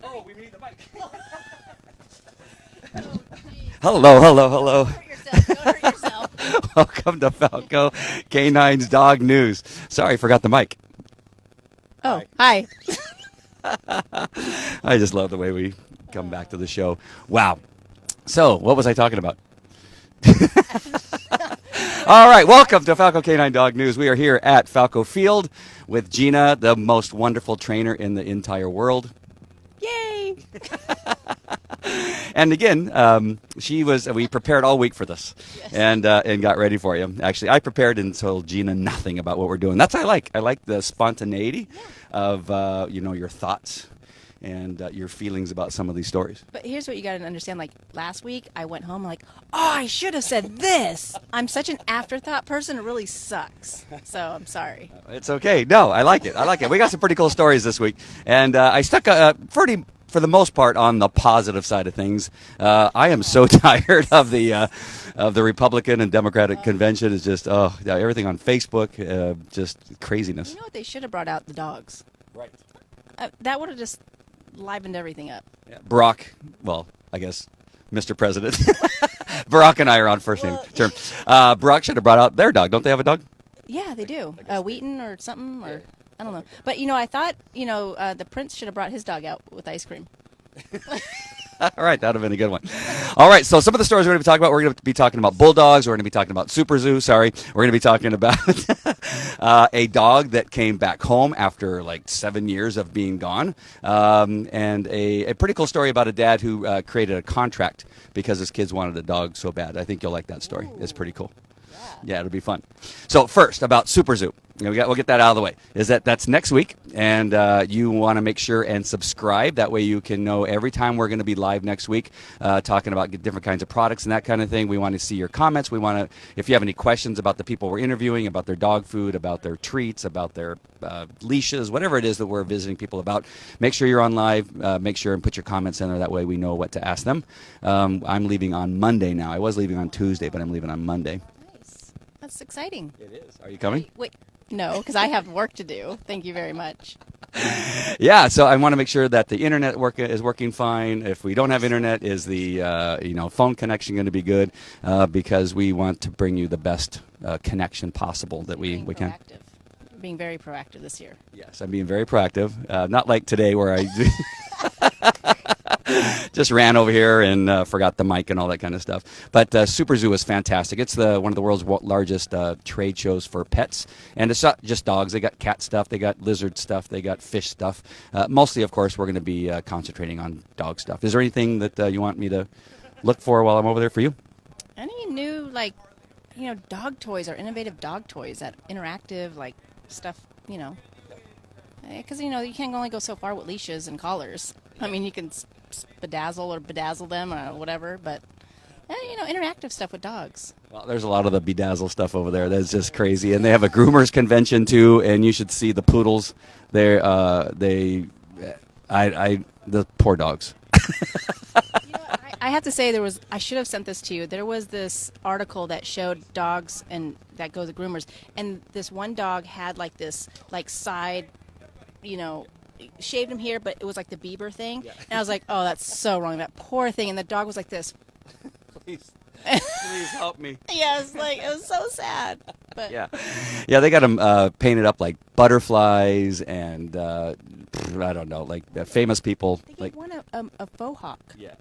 Oh, we need the mic. Oh, geez. Hello. Don't hurt yourself. Don't hurt yourself. Welcome to Falco K9's Dog News. Sorry, forgot the mic. Oh, hi. I just love the way we come back to the show. Wow. So, what was I talking about? All right, welcome to Falco K9 Dog News. We are here at Falco Field with Gina, the most wonderful trainer in the entire world. Yay. And again, we prepared all week for this, Yes. and got ready for you. Actually, I prepared and told Gina nothing about what we're doing. That's what I like. I like the spontaneity of your thoughts and your feelings about some of these stories. But here's what you got to understand. Like last week, I went home like, oh, I should have said this. I'm such an afterthought person. It really sucks. So I'm sorry. It's okay. No, I like it. We got some pretty cool stories this week, and I stuck for the most part on the positive side of things. I am so tired of the Republican and Democratic convention. It's just everything on Facebook, just craziness. You know what? They should have brought out the dogs. Right. That would have just livened everything up. Yeah. Barack, well, I guess Mr. President. Barack and I are on first name term. Barack should have brought out their dog. Don't they have a dog? Yeah, they do. Wheaton or something, or I don't know. But I thought the prince should have brought his dog out with ice cream. All right, that would have been a good one. All right, so some of the stories we're going to be talking about, we're going to be talking about bulldogs. We're going to be talking about Super Zoo. Sorry, we're going to be talking about a dog that came back home after like 7 years of being gone, and a pretty cool story about a dad who created a contract because his kids wanted a dog so bad. I think you'll like that story. It's pretty cool. Yeah, it'll be fun. So first, about Super Zoo. We'll get that out of the way. That's next week, and you want to make sure and subscribe. That way you can know every time we're going to be live next week talking about different kinds of products and that kind of thing. We want to see your comments. We want to, if you have any questions about the people we're interviewing, about their dog food, about their treats, about their leashes, whatever it is that we're visiting people about, make sure you're on live. Make sure and put your comments in there. That way we know what to ask them. I'm leaving on Monday now. I was leaving on Tuesday, but I'm leaving on Monday. Nice. That's exciting. It is. Are you coming? Wait. No, because I have work to do. Thank you very much. Yeah, so I want to make sure that the internet is working fine. If we don't have internet, is the phone connection going to be good? Because we want to bring you the best connection possible that we can. Being very proactive this year. Yes, I'm being very proactive. Not like today where I just ran over here and forgot the mic and all that kind of stuff. But Super Zoo is fantastic. It's one of the world's largest trade shows for pets. And it's not just dogs. They got cat stuff. They got lizard stuff. They got fish stuff. Mostly, of course, we're going to be concentrating on dog stuff. Is there anything that you want me to look for while I'm over there for you? Any new, dog toys or innovative dog toys, that interactive, stuff, because, you can't only go so far with leashes and collars. I mean, you can bedazzle them or whatever, but, interactive stuff with dogs. Well, there's a lot of the bedazzle stuff over there. That's just crazy. And they have a groomers convention, too, and you should see the poodles. The poor dogs. I have to say I should have sent this to you. There was this article that showed dogs and that go to groomers, and this one dog had this side, shaved him here, but it was like the Bieber thing. Yeah. And I was like, oh, that's so wrong. That poor thing. And the dog was like this. Please help me. Yes, it was so sad. But yeah, they got them painted up like butterflies and I don't know, famous people. They gave one a faux hawk. Yeah,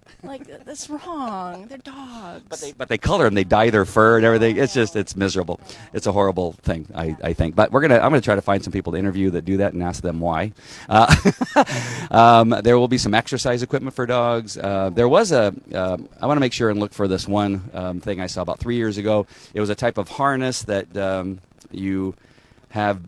that's wrong. They're dogs. But they color them. They dye their fur and everything. It's miserable. It's a horrible thing, I think. But I'm gonna try to find some people to interview that do that and ask them why. There will be some exercise equipment for dogs. There was I want to make sure and look for this one thing I saw about 3 years ago. It was a type of harness that you have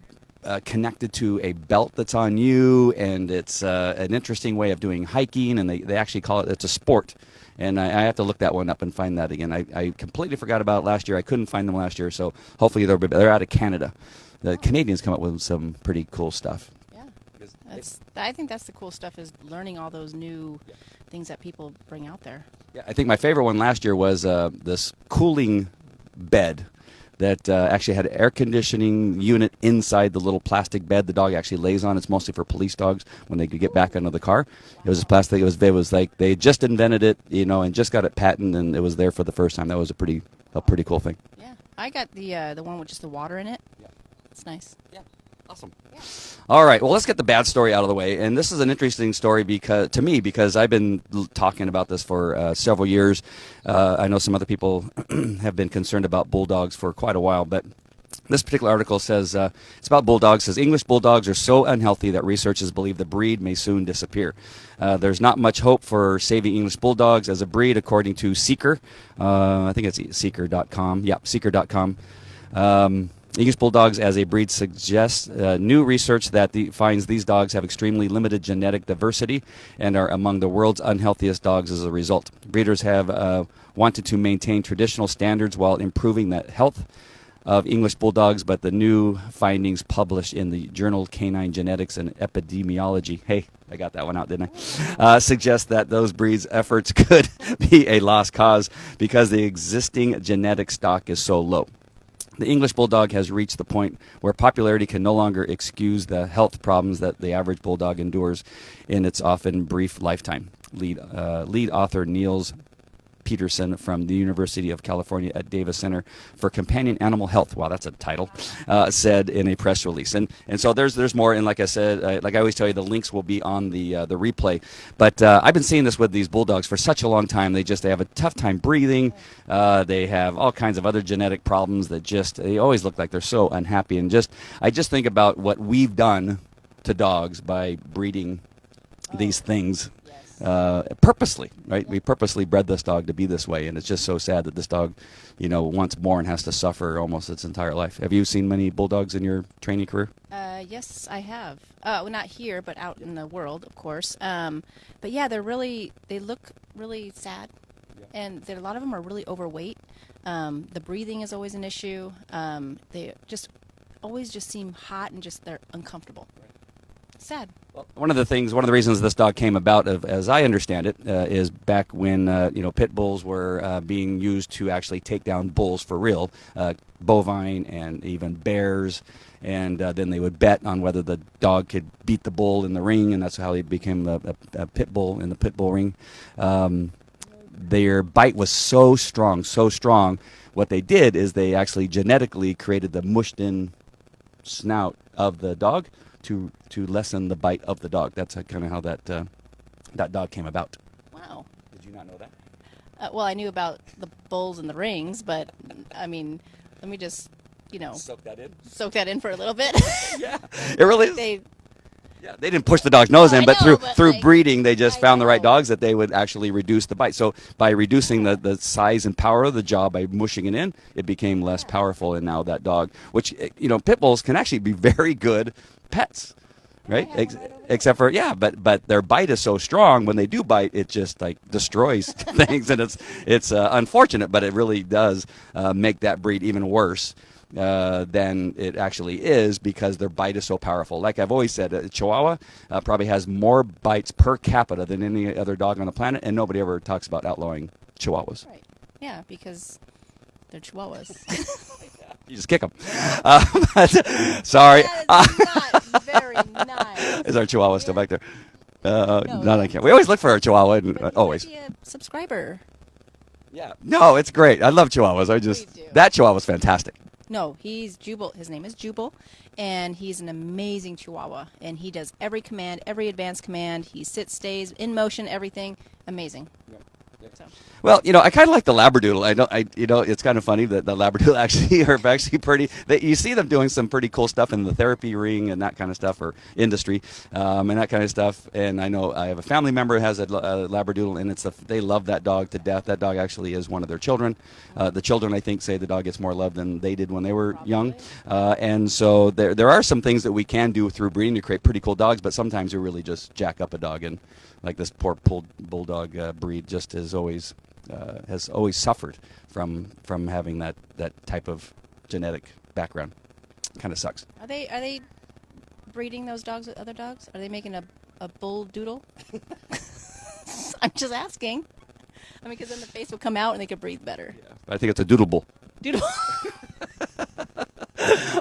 connected to a belt that's on you, and it's an interesting way of doing hiking, and they actually call it's a sport. And I have to look that one up and find that again. I completely forgot about it last year. I couldn't find them last year, so hopefully they're out of Canada. The Canadians come up with some pretty cool stuff. Yeah, I think that's the cool stuff, is learning all those new things that people bring out there. Yeah, I think my favorite one last year was this cooling bed that actually had an air conditioning unit inside the little plastic bed the dog actually lays on. It's mostly for police dogs when they could get back into the car. It was plastic. It was like they just invented it, and just got it patented, and it was there for the first time. That was a pretty cool thing. Yeah, I got the one with just the water in it. Yeah. It's nice. Yeah. Awesome. Yeah. All right. Well, let's get the bad story out of the way. And this is an interesting story because I've been talking about this for several years. I know some other people have been concerned about bulldogs for quite a while, but this particular article says it's about bulldogs. Says English bulldogs are so unhealthy that researchers believe the breed may soon disappear. There's not much hope for saving English bulldogs as a breed, according to Seeker. I think it's Seeker.com. Yeah, Seeker.com. English bulldogs as a breed suggests new research that finds these dogs have extremely limited genetic diversity and are among the world's unhealthiest dogs as a result. Breeders have wanted to maintain traditional standards while improving the health of English bulldogs, but the new findings published in the journal K9 Genetics and Epidemiology, hey, I got that one out, didn't I? Suggest that those breeds' efforts could be a lost cause because the existing genetic stock is so low. The English Bulldog has reached the point where popularity can no longer excuse the health problems that the average Bulldog endures in its often brief lifetime. Lead author Niels Peterson from the University of California at Davis Center for Companion Animal Health, wow, that's a title, said in a press release. And so there's more, and like I said, like I always tell you, the links will be on the replay. But I've been seeing this with these bulldogs for such a long time. They have a tough time breathing. They have all kinds of other genetic problems that they always look like they're so unhappy. And I just think about what we've done to dogs by breeding these things. Purposely, right? We purposely bred this dog to be this way, and it's just so sad that this dog, once born, has to suffer almost its entire life. Have you seen many bulldogs in your training career? Yes, I have. Well, not here, but out in the world, of course. But yeah, they look really sad, and a lot of them are really overweight. The breathing is always an issue. They always seem hot and they're uncomfortable. Sad. Well, one of the reasons this dog came about, as I understand it, is back when pit bulls were being used to actually take down bulls for real, bovine and even bears, and then they would bet on whether the dog could beat the bull in the ring, and that's how he became a pit bull in the pit bull ring. Their bite was so strong. What they did is they actually genetically created the mushed-in snout of the dog to lessen the bite of the dog. That's kind of how that dog came about. Wow. Did you not know that? Well, I knew about the bulls and the rings, but I mean, let me just, soak that in for a little bit. Yeah, it really is. They didn't push the dog's nose in, but know, through breeding, they just found the right dogs that they would actually reduce the bite. So by reducing the size and power of the jaw, by mushing it in, it became less powerful. And now that dog, which, pit bulls can actually be very good pets, right? Except for, but their bite is so strong. When they do bite, it just destroys things, and it's unfortunate, but it really does make that breed even worse than it actually is, because their bite is so powerful. Like I've always said, a Chihuahua probably has more bites per capita than any other dog on the planet, and nobody ever talks about outlawing Chihuahuas. Right. Yeah, because they're Chihuahuas. You just kick them. Sorry. That is not very nice. Is our Chihuahua still back there? No, I can't. We always look for our Chihuahua. Always. Be a subscriber. Yeah. No, it's great. I love Chihuahuas. That Chihuahua's fantastic. No, he's Jubal. His name is Jubal, and he's an amazing Chihuahua. And he does every command, every advanced command. He sits, stays, in motion, everything. Amazing. Yep. So. Well, I kind of like the Labradoodle. It's kind of funny that the Labradoodle are actually pretty. You see them doing some pretty cool stuff in the therapy ring and that kind of stuff, or industry, and that kind of stuff. And I know I have a family member who has a Labradoodle, and they love that dog to death. That dog actually is one of their children. The children, I think, say the dog gets more love than they did when they were young. And so there are some things that we can do through breeding to create pretty cool dogs, but sometimes we really just jack up a dog. And like this poor bulldog breed just has always suffered from having that type of genetic background. Kind of sucks. Are they breeding those dogs with other dogs? Are they making a bull doodle? I'm just asking. Because then the face will come out and they could breathe better. Yeah, I think it's a doodle bull. Doodle.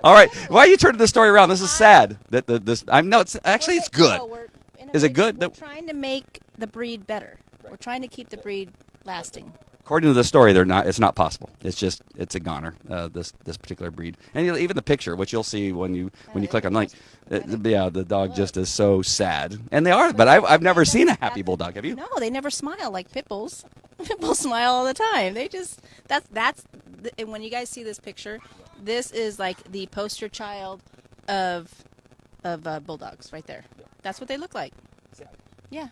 All right. Why are you turning the story around? This is sad. That this. I'm no. It's actually it's good. No, Is it good? We're trying to make the breed better. We're trying to keep the breed lasting. According to the story, they're not. It's not possible. It's a goner. This particular breed, and even the picture, which you'll see when you click on link. Yeah, the dog just is so sad, and they are. But I've never seen a happy bulldog. Have you? No, they never smile like pit bulls. Pit bulls smile all the time. They just and when you guys see this picture, this is like the poster child of bulldogs right there. That's what they look like. Yeah.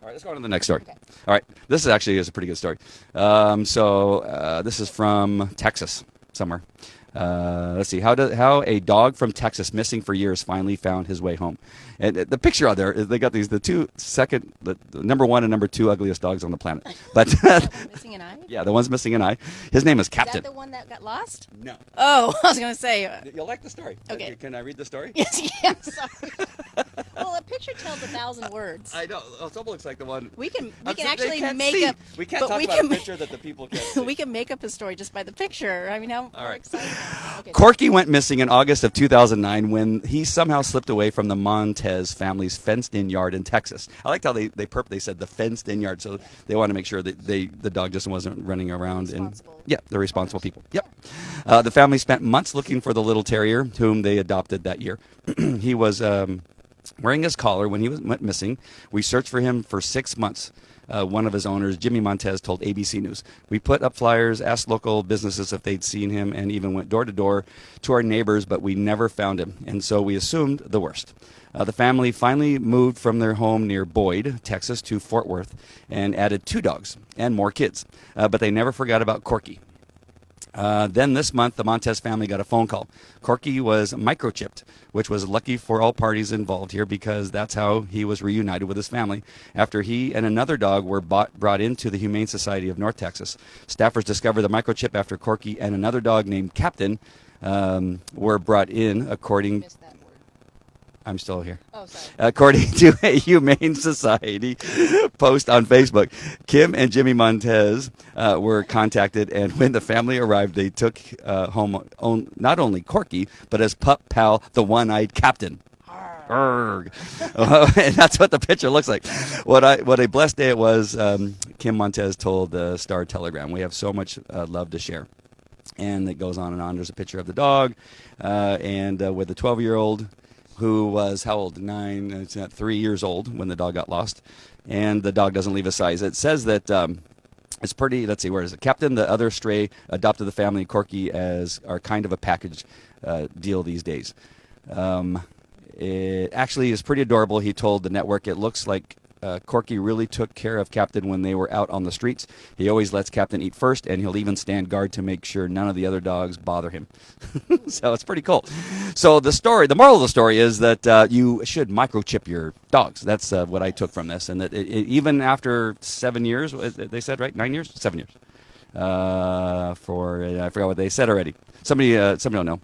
All right, let's go on to the next story. Okay. All right, this is a pretty good story. This is from Texas somewhere. Let's see how a dog from Texas missing for years finally found his way home. And the picture out there is they got the number one and number two ugliest dogs on the planet. But Missing an eye? yeah, the one's missing an eye. His name is Is Captain. that the one that got lost? No. Oh, I was gonna say. You'll like the story. Okay. Can I read the story? Yes, yeah, sorry. Well, a picture tells 1,000 words. I know. It almost looks like the one. We can They actually can't make see. up. We can't but talk we about can a picture that the people can't see. we can make up a story just by the picture. I mean, how All right. exciting! Okay. Corky went missing in August of 2009 when he somehow slipped away from the Montez family's fenced-in yard in Texas. I liked how they said the fenced-in yard, so they want to make sure that the dog just wasn't running around. Yeah, they're responsible people. Yep. The family spent months looking for the little terrier, whom they adopted that year. He was wearing his collar when he went missing. We searched for him for 6 months. One of his owners, Jimmy Montez, told ABC News. We put up flyers, asked local businesses if they'd seen him, and even went door to door to our neighbors, but we never found him, and so we assumed the worst. The family finally moved from their home near Boyd, Texas, to Fort Worth, and added 2 dogs and more kids, but they never forgot about Corky. Then this month, the Montez family got a phone call. Corky was microchipped, which was lucky for all parties involved here because that's how he was reunited with his family after he and another dog were brought into the Humane Society of North Texas. Staffers discovered the microchip after Corky and another dog named Captain were brought in, according... I'm still here. Oh, sorry. According to a Humane Society post on Facebook, Kim and Jimmy Montez were contacted, and when the family arrived, they took home not only Corky, but his pup pal, the one-eyed Captain. Arrgh. And that's what the picture looks like. What a blessed day it was, Kim Montez told the Star Telegram. We have so much love to share. And it goes on and on. There's a picture of the dog and with a 12-year-old who was, how old? 3 years old when the dog got lost. And the dog doesn't leave his side. It says that it's pretty, let's see, where is it? Captain, the other stray, adopted the family, Corky, as are kind of a package deal these days. It actually is pretty adorable. He told the network it looks like Corky really took care of Captain when they were out on the streets. He always lets Captain eat first, and he'll even stand guard to make sure none of the other dogs bother him. So it's pretty cool. So the moral of the story is that you should microchip your dogs. That's what I took from this, and that even after 7 years, they said, right? 9 years? 7 years. I forgot what they said already. Somebody don't know.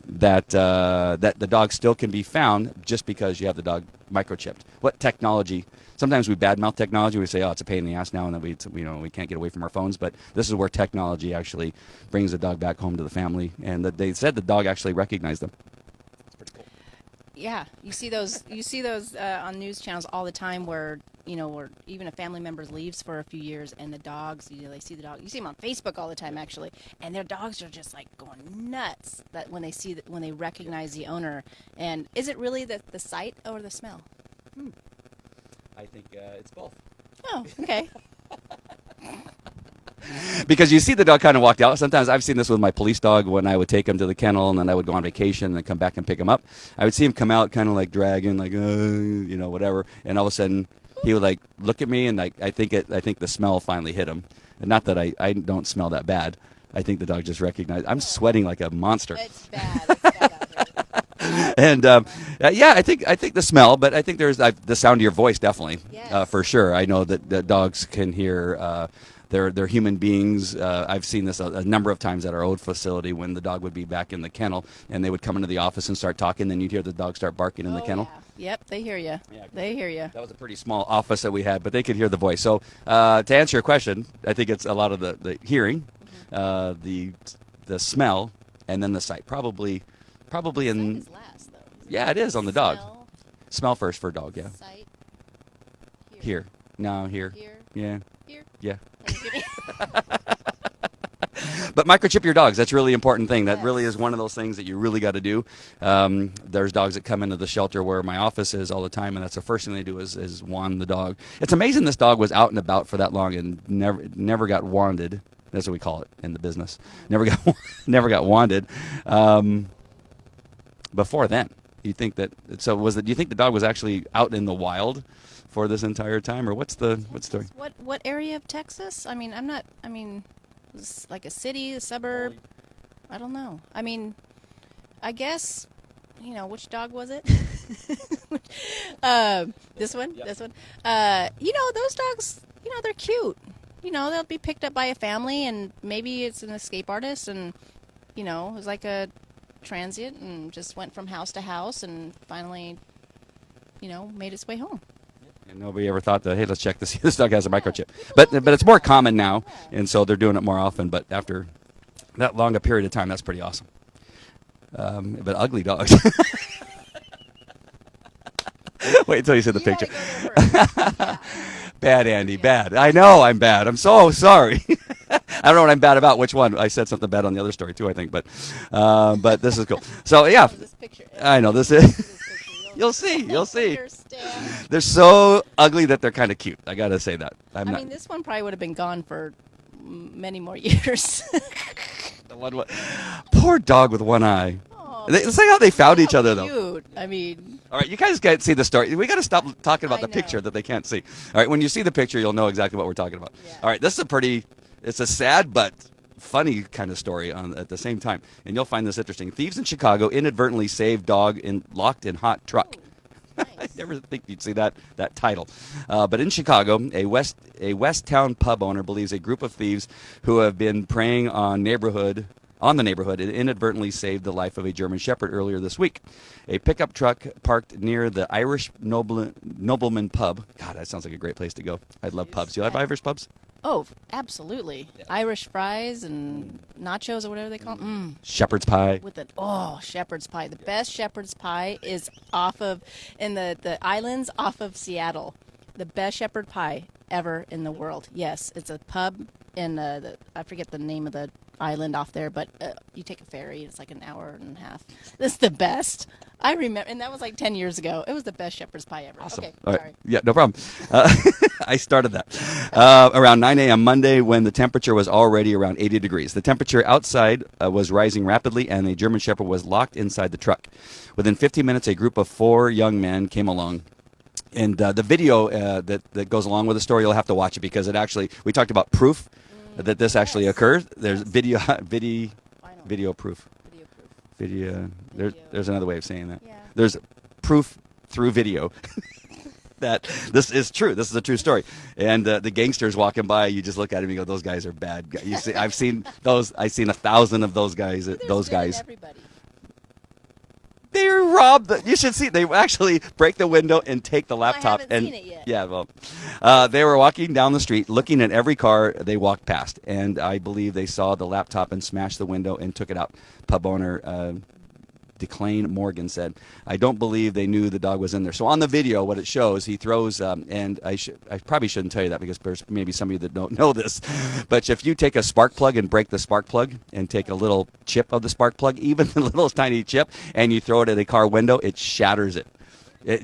That the dog still can be found just because you have the dog microchipped. What technology? Sometimes we badmouth technology. We say, "Oh, it's a pain in the ass now," and that we can't get away from our phones. But this is where technology actually brings the dog back home to the family, and that they said the dog actually recognized them. It's pretty cool. Yeah, you see those on news channels all the time where where even a family member leaves for a few years and the dogs, they see the dog. You see them on Facebook all the time actually, and their dogs are just like going nuts that when they recognize the owner. And is it really the sight or the smell? I think it's both. Oh, okay. Because you see the dog kind of walked out. Sometimes I've seen this with my police dog when I would take him to the kennel and then I would go on vacation and then come back and pick him up. I would see him come out kind of like dragging, like, whatever. And all of a sudden he would like look at me and like, I think the smell finally hit him. And not that I don't smell that bad. I think the dog just recognized. I'm sweating like a monster. It's bad. It's bad out there. And I think the smell, but I think there's the sound of your voice definitely, Yes. for sure. I know that dogs can hear. They're human beings. I've seen this a number of times at our old facility when the dog would be back in the kennel and they would come into the office and start talking. Then you'd hear the dog start barking in the kennel. Yeah. Yep, they hear you. Yeah, They hear you. That was a pretty small office that we had, but they could hear the voice. So to answer your question, I think it's a lot of the hearing, the smell, and then the sight. Probably Sight in is last, though. yeah, it is on the dog. Smell, Smell first for a dog. Yeah. sight, Here. No, here. here, Yeah. here. Yeah. Are you kidding? But microchip your dogs. That's a really important thing. That Yes. really is one of those things that you really got to do. There's dogs that come into the shelter where my office is all the time, and that's the first thing they do is wand the dog. It's amazing this dog was out and about for that long and never got wanded. That's what we call it in the business. Never got wanded. Before then, you think that? So was it? Do you think the dog was actually out in the wild for this entire time, or what's the story? What area of Texas? I mean, I'm not. I mean, it's like a city, a suburb. I don't know. I mean, I guess, which dog was it? This one. Yeah. This one. Those dogs. They're cute. They'll be picked up by a family, and maybe it's an escape artist, and it was like a transient, and just went from house to house, and finally, made its way home. And nobody ever thought that, hey, let's check to see if this dog has a microchip. But it's more common now, and so they're doing it more often. But after that long a period of time, that's pretty awesome. But ugly dogs. Wait until you see the You gotta picture. go there first. Yeah. Bad, Andy, bad. I know I'm bad. I'm so sorry. I don't know what I'm bad about. Which one? I said something bad on the other story, too, I think. But this is cool. So, yeah, Oh, this picture. I know this is. This picture, You'll see. understand. They're so ugly that they're kind of cute. I got to say that. I mean, this one probably would have been gone for many more years. The one, poor dog with one eye. Oh, It's like how they found each other, though. cute. I mean, All right, you guys can't see the story. We got to stop talking about I the know. picture that they can't see. All right, when you see the picture, you'll know exactly what we're talking about. Yeah. All right, this is it's a sad but funny kind of story at the same time, and you'll find this interesting. Thieves in Chicago inadvertently saved dog locked in hot truck. I nice. never think you'd see that title. But in Chicago, a West Town pub owner believes a group of thieves who have been preying on the neighborhood inadvertently saved the life of a German Shepherd earlier this week. A pickup truck parked near the Irish Nobleman pub. God, that sounds like a great place to go. I love pubs. Do you have Irish pubs? Oh, absolutely. Irish fries and nachos or whatever they call them. Shepherd's pie. With shepherd's pie. The best shepherd's pie is in the islands off of Seattle. The best shepherd pie ever in the world. Yes, it's a pub in I forget the name of the island off there, but you take a ferry. It's like an hour and a half. This is the best. I remember, and that was like 10 years ago. It was the best shepherd's pie ever. Awesome. Okay, All right. sorry. Yeah, no problem. I started that around 9 a.m. Monday when the temperature was already around 80 degrees. The temperature outside was rising rapidly, and a German Shepherd was locked inside the truck. Within 15 minutes, a group of 4 young men came along. And the video that goes along with the story, you'll have to watch it because we talked about proof that this actually occurred. There's video proof. Video proof. There's another way of saying that. Yeah. There's proof through video that this is true. This is a true story. And the gangsters walking by, you just look at them and you go, "Those guys are bad guys." You see, I've seen those. I've seen 1,000 of those guys. There's Those good in guys. everybody. They rob you should see. They actually break the window and take the laptop. haven't and seen it yet. Yeah, well, they were walking down the street, looking at every car they walked past, and I believe they saw the laptop and smashed the window and took it out. Pub owner DeClane Morgan said, "I don't believe they knew the dog was in there." So on the video, what it shows, he throws, and I probably shouldn't tell you that because there's maybe some of you that don't know this, but if you take a spark plug and break the spark plug and take a little chip of the spark plug, even the little tiny chip, and you throw it at a car window, it shatters it.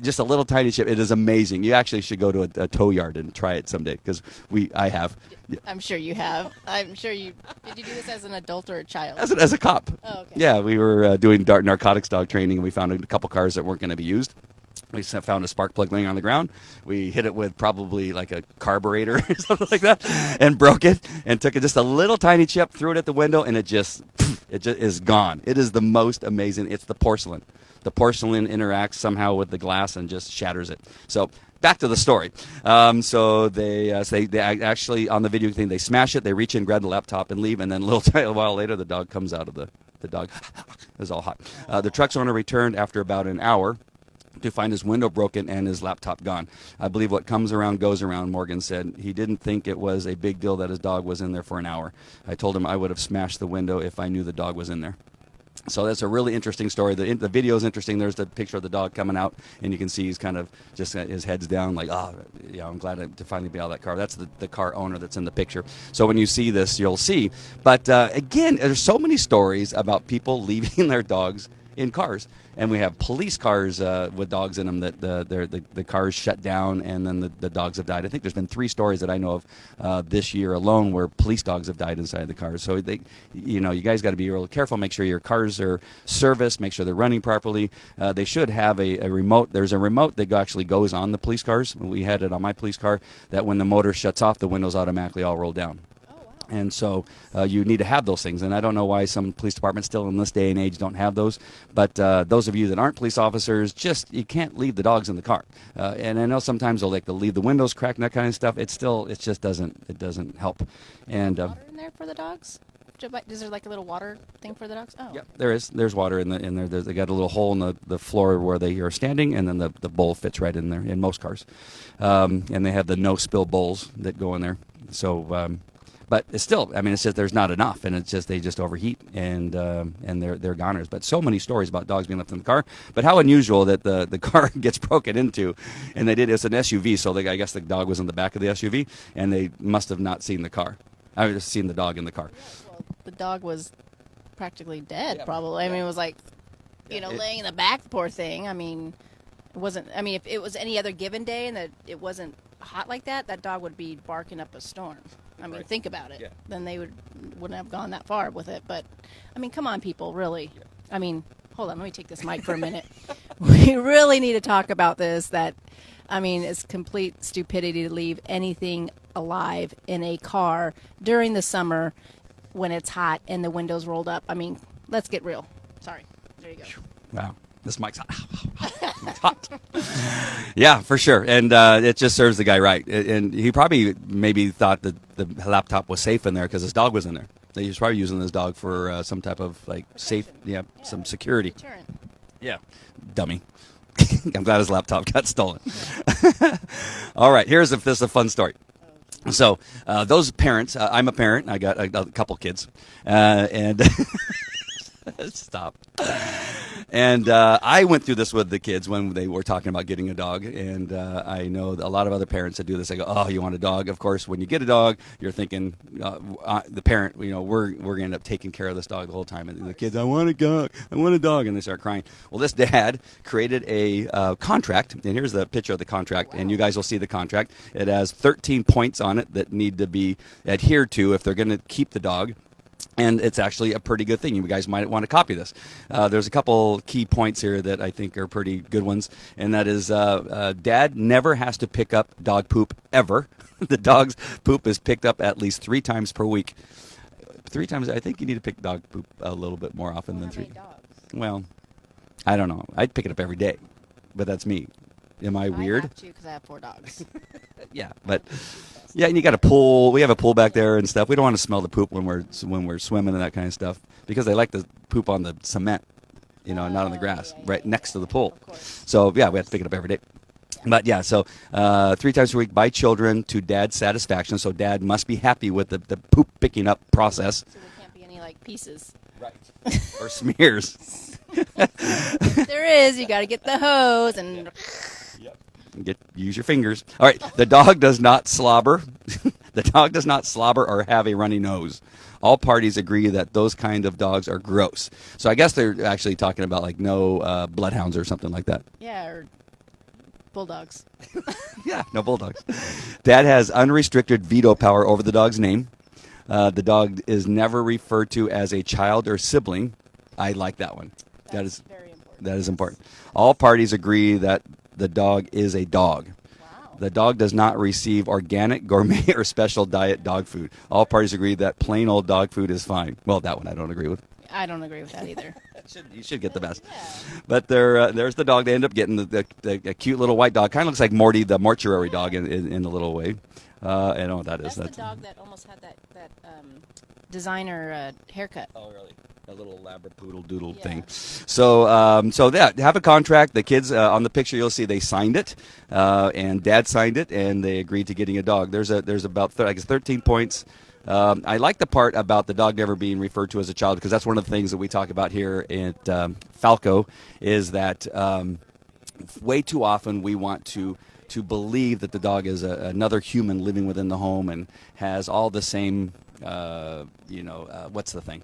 Just a little tiny chip. It is amazing. You actually should go to a tow yard and try it someday because I have. I'm sure you have. I'm sure you. Did you do this as an adult or a child? As a cop. Oh, okay. Yeah, we were doing narcotics dog training, and we found a couple cars that weren't going to be used. We found a spark plug laying on the ground. We hit it with probably like a carburetor or something like that, and broke it, and took just a little tiny chip, threw it at the window, and it just is gone. It is the most amazing. It's the porcelain. The porcelain interacts somehow with the glass and just shatters it. So back to the story. So they actually, on the video thing, they smash it, they reach in, grab the laptop, and leave, and then a while later, the dog comes out of the dog is all hot. The truck's owner returned after about an hour to find his window broken and his laptop gone. I believe what comes around goes around, Morgan said. He didn't think it was a big deal that his dog was in there for an hour. I told him I would have smashed the window if I knew the dog was in there. So that's a really interesting story. The video is interesting. There's the picture of the dog coming out, and you can see he's kind of just his head's down, like, oh, yeah, I'm glad to finally be out of that car. That's the car owner that's in the picture. So when you see this, you'll see. But again, there's so many stories about people leaving their dogs in cars. And we have police cars with dogs in them that the cars shut down, and then the dogs have died. I think there's been 3 stories that I know of this year alone where police dogs have died inside the cars. So you guys got to be real careful. Make sure your cars are serviced. Make sure they're running properly. They should have a remote. There's a remote that actually goes on the police cars. We had it on my police car that when the motor shuts off, the windows automatically all roll down. And so you need to have those things. And I don't know why some police departments still in this day and age don't have those. But those of you that aren't police officers, you can't leave the dogs in the car. And I know sometimes they'll leave the windows cracked and that kind of stuff. It just doesn't help. And water in there for the dogs? Is there like a little water thing for the dogs? Oh. Yeah, there is. There's water in there. They got a little hole in the floor where they are standing, and then the bowl fits right in there in most cars. And they have the no-spill bowls that go in there. So... But it's still, it's just there's not enough, and it's just they just overheat, and they're goners. But so many stories about dogs being left in the car. But how unusual that the car gets broken into, and it's an SUV, so I guess the dog was in the back of the SUV, and they must have not seen the car. I've just seen the dog in the car. Well, the dog was practically dead, probably. It was like, laying in the back, poor thing. It wasn't. If it was any other given day and that it wasn't hot like that, that dog would be barking up a storm. Right. Think about it. Yeah. Then they wouldn't have gone that far with it. But, come on, people, really. Yeah. Hold on, let me take this mic for a minute. We really need to talk about this. That, it's complete stupidity to leave anything alive in a car during the summer when it's hot and the windows rolled up. Let's get real. Sorry. There you go. Wow. This mic's hot. Yeah, for sure. And it just serves the guy right. And he probably maybe thought that the laptop was safe in there because his dog was in there. He was probably using his dog for some type of safe, some security. Deterrent. Yeah, dummy. I'm glad his laptop got stolen. Yeah. All right, this is a fun story. So those parents, I'm a parent. I got a couple kids, and stop. And I went through this with the kids when they were talking about getting a dog. And I know a lot of other parents that do this. I go, oh, you want a dog? Of course, when you get a dog, you're thinking, the parent, we're going to end up taking care of this dog the whole time. And the kids, I want a dog. And they start crying. Well, this dad created a contract. And here's the picture of the contract. Wow. And you guys will see the contract. It has 13 points on it that need to be adhered to if they're going to keep the dog. And it's actually a pretty good thing. You guys might want to copy this. There's a couple key points here that I think are pretty good ones. And that is Dad never has to pick up dog poop ever. The dog's poop is picked up at least 3 times per week. 3 times, I think you need to pick dog poop a little bit more often than 3. Dogs? Well, I don't know. I'd pick it up every day. But that's me. Am I weird? I have to because I have 4 dogs. Yeah, but... Yeah, and you got a pool. We have a pool back there and stuff. We don't want to smell the poop when we're swimming and that kind of stuff because they like to poop on the cement, not on the grass, right next to the pool. So yeah, we have to pick it up every day. But yeah, so 3 times per week by children to Dad's satisfaction. So Dad must be happy with the poop picking up process. So there can't be any pieces. Right. Or smears. If there is, you got to get the hose and. Use your fingers. All right. The dog does not slobber. The dog does not slobber or have a runny nose. All parties agree that those kind of dogs are gross. So I guess they're actually talking about no bloodhounds or something like that. Yeah, or bulldogs. Yeah, no bulldogs. Dad has unrestricted veto power over the dog's name. The dog is never referred to as a child or sibling. I like that one. That's very important. That is important. All parties agree that the dog is a dog. Wow. The dog does not receive organic, gourmet, or special diet dog food. All parties agree that plain old dog food is fine. Well, that one I don't agree with. I don't agree with that either. You should get the best. Yeah. But there's the dog. They end up getting the cute little white dog. Kind of looks like Morty, the mortuary dog, in a little way. I don't know what that is. That's the dog that almost had that designer haircut. Oh, really? A little labrapoodle doodle thing. So have a contract. The kids on the picture you'll see they signed it, and Dad signed it, and they agreed to getting a dog. There's about 13 points I like the part about the dog never being referred to as a child, because that's one of the things that we talk about here at Falco, is that way too often we want to believe that the dog is another human living within the home and has all the same, what's the thing,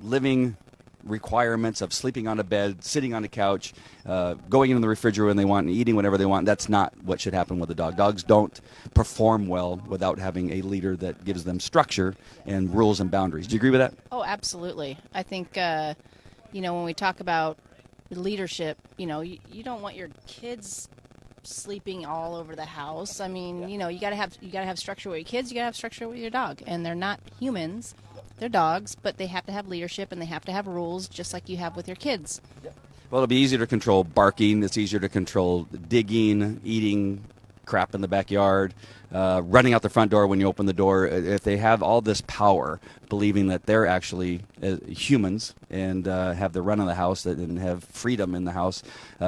living requirements of sleeping on a bed, sitting on a couch, going into the refrigerator when they want, and eating whatever they want. That's not what should happen with a dog. Dogs don't perform well without having a leader that gives them structure and rules and boundaries. Do you agree with that? Oh, absolutely. I think, when we talk about leadership, you don't want your kids sleeping all over the house. I mean, you gotta have structure with your kids. You gotta have structure with your dog, and they're not humans. They're dogs, but they have to have leadership and they have to have rules, just like you have with your kids. Well, it'll be easier to control barking. It's easier to control digging, eating crap in the backyard, running out the front door when you open the door. If they have all this power, believing that they're actually humans and have the run of the house and have freedom in the house,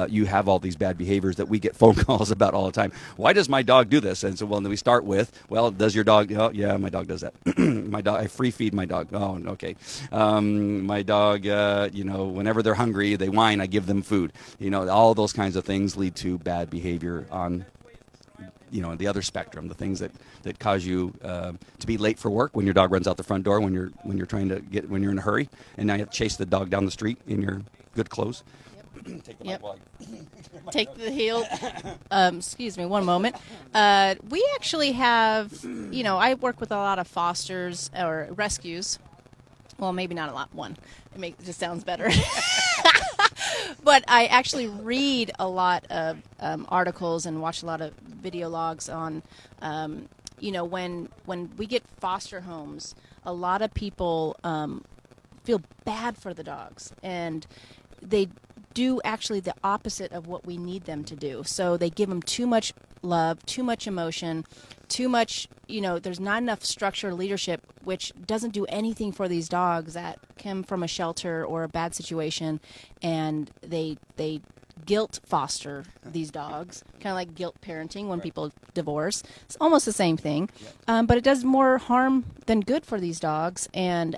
you have all these bad behaviors that we get phone calls about all the time. Why does my dog do this? And so, well, then we start with, well, does your dog? Oh, yeah, my dog does that. My dog, I free feed my dog. Oh, okay. My dog, whenever they're hungry, they whine. I give them food. All those kinds of things lead to bad behavior on the other spectrum, the things that cause you to be late for work when your dog runs out the front door when you're when you're in a hurry, and now you have to chase the dog down the street in your good clothes. Yep. Take the mic while take the heel. Excuse me, one moment. We actually have, I work with a lot of fosters or rescues. Well, maybe not a lot. One, it just sounds better. But I actually read a lot of articles and watch a lot of video logs on, when we get foster homes, a lot of people feel bad for the dogs, and they do actually the opposite of what we need them to do. So they give them too much love, too much emotion, too much, there's not enough structure, leadership, which doesn't do anything for these dogs that come from a shelter or a bad situation, and they guilt foster these dogs, kind of like guilt parenting when people divorce. It's almost the same thing, but it does more harm than good for these dogs, and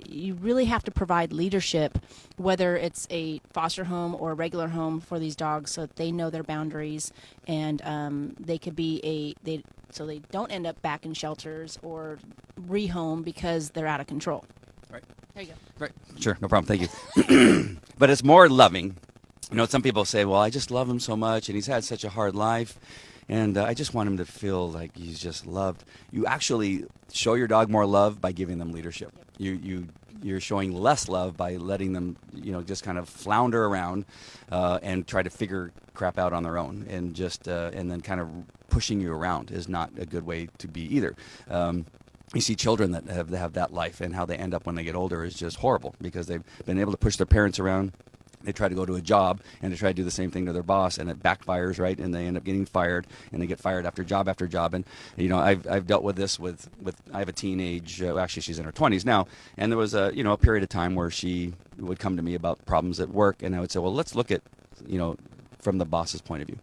you really have to provide leadership, whether it's a foster home or a regular home, for these dogs, so that they know their boundaries, and they could be so they don't end up back in shelters or rehome because they're out of control. Right. There you go. Right. Sure. No problem. Thank you. But it's more loving. Some people say, well, I just love him so much, and he's had such a hard life, and I just want him to feel like he's just loved. You actually show your dog more love by giving them leadership. You're showing less love by letting them, just kind of flounder around and try to figure crap out on their own, and just and then kind of pushing you around is not a good way to be either. You see children that have that life, and how they end up when they get older is just horrible, because they've been able to push their parents around. They try to go to a job, and they try to do the same thing to their boss, and it backfires, right? And they end up getting fired, and they get fired after job after job. And I've dealt with this with I have a teenage. Actually, she's in her 20s now, and there was a period of time where she would come to me about problems at work, and I would say, well, let's look at from the boss's point of view,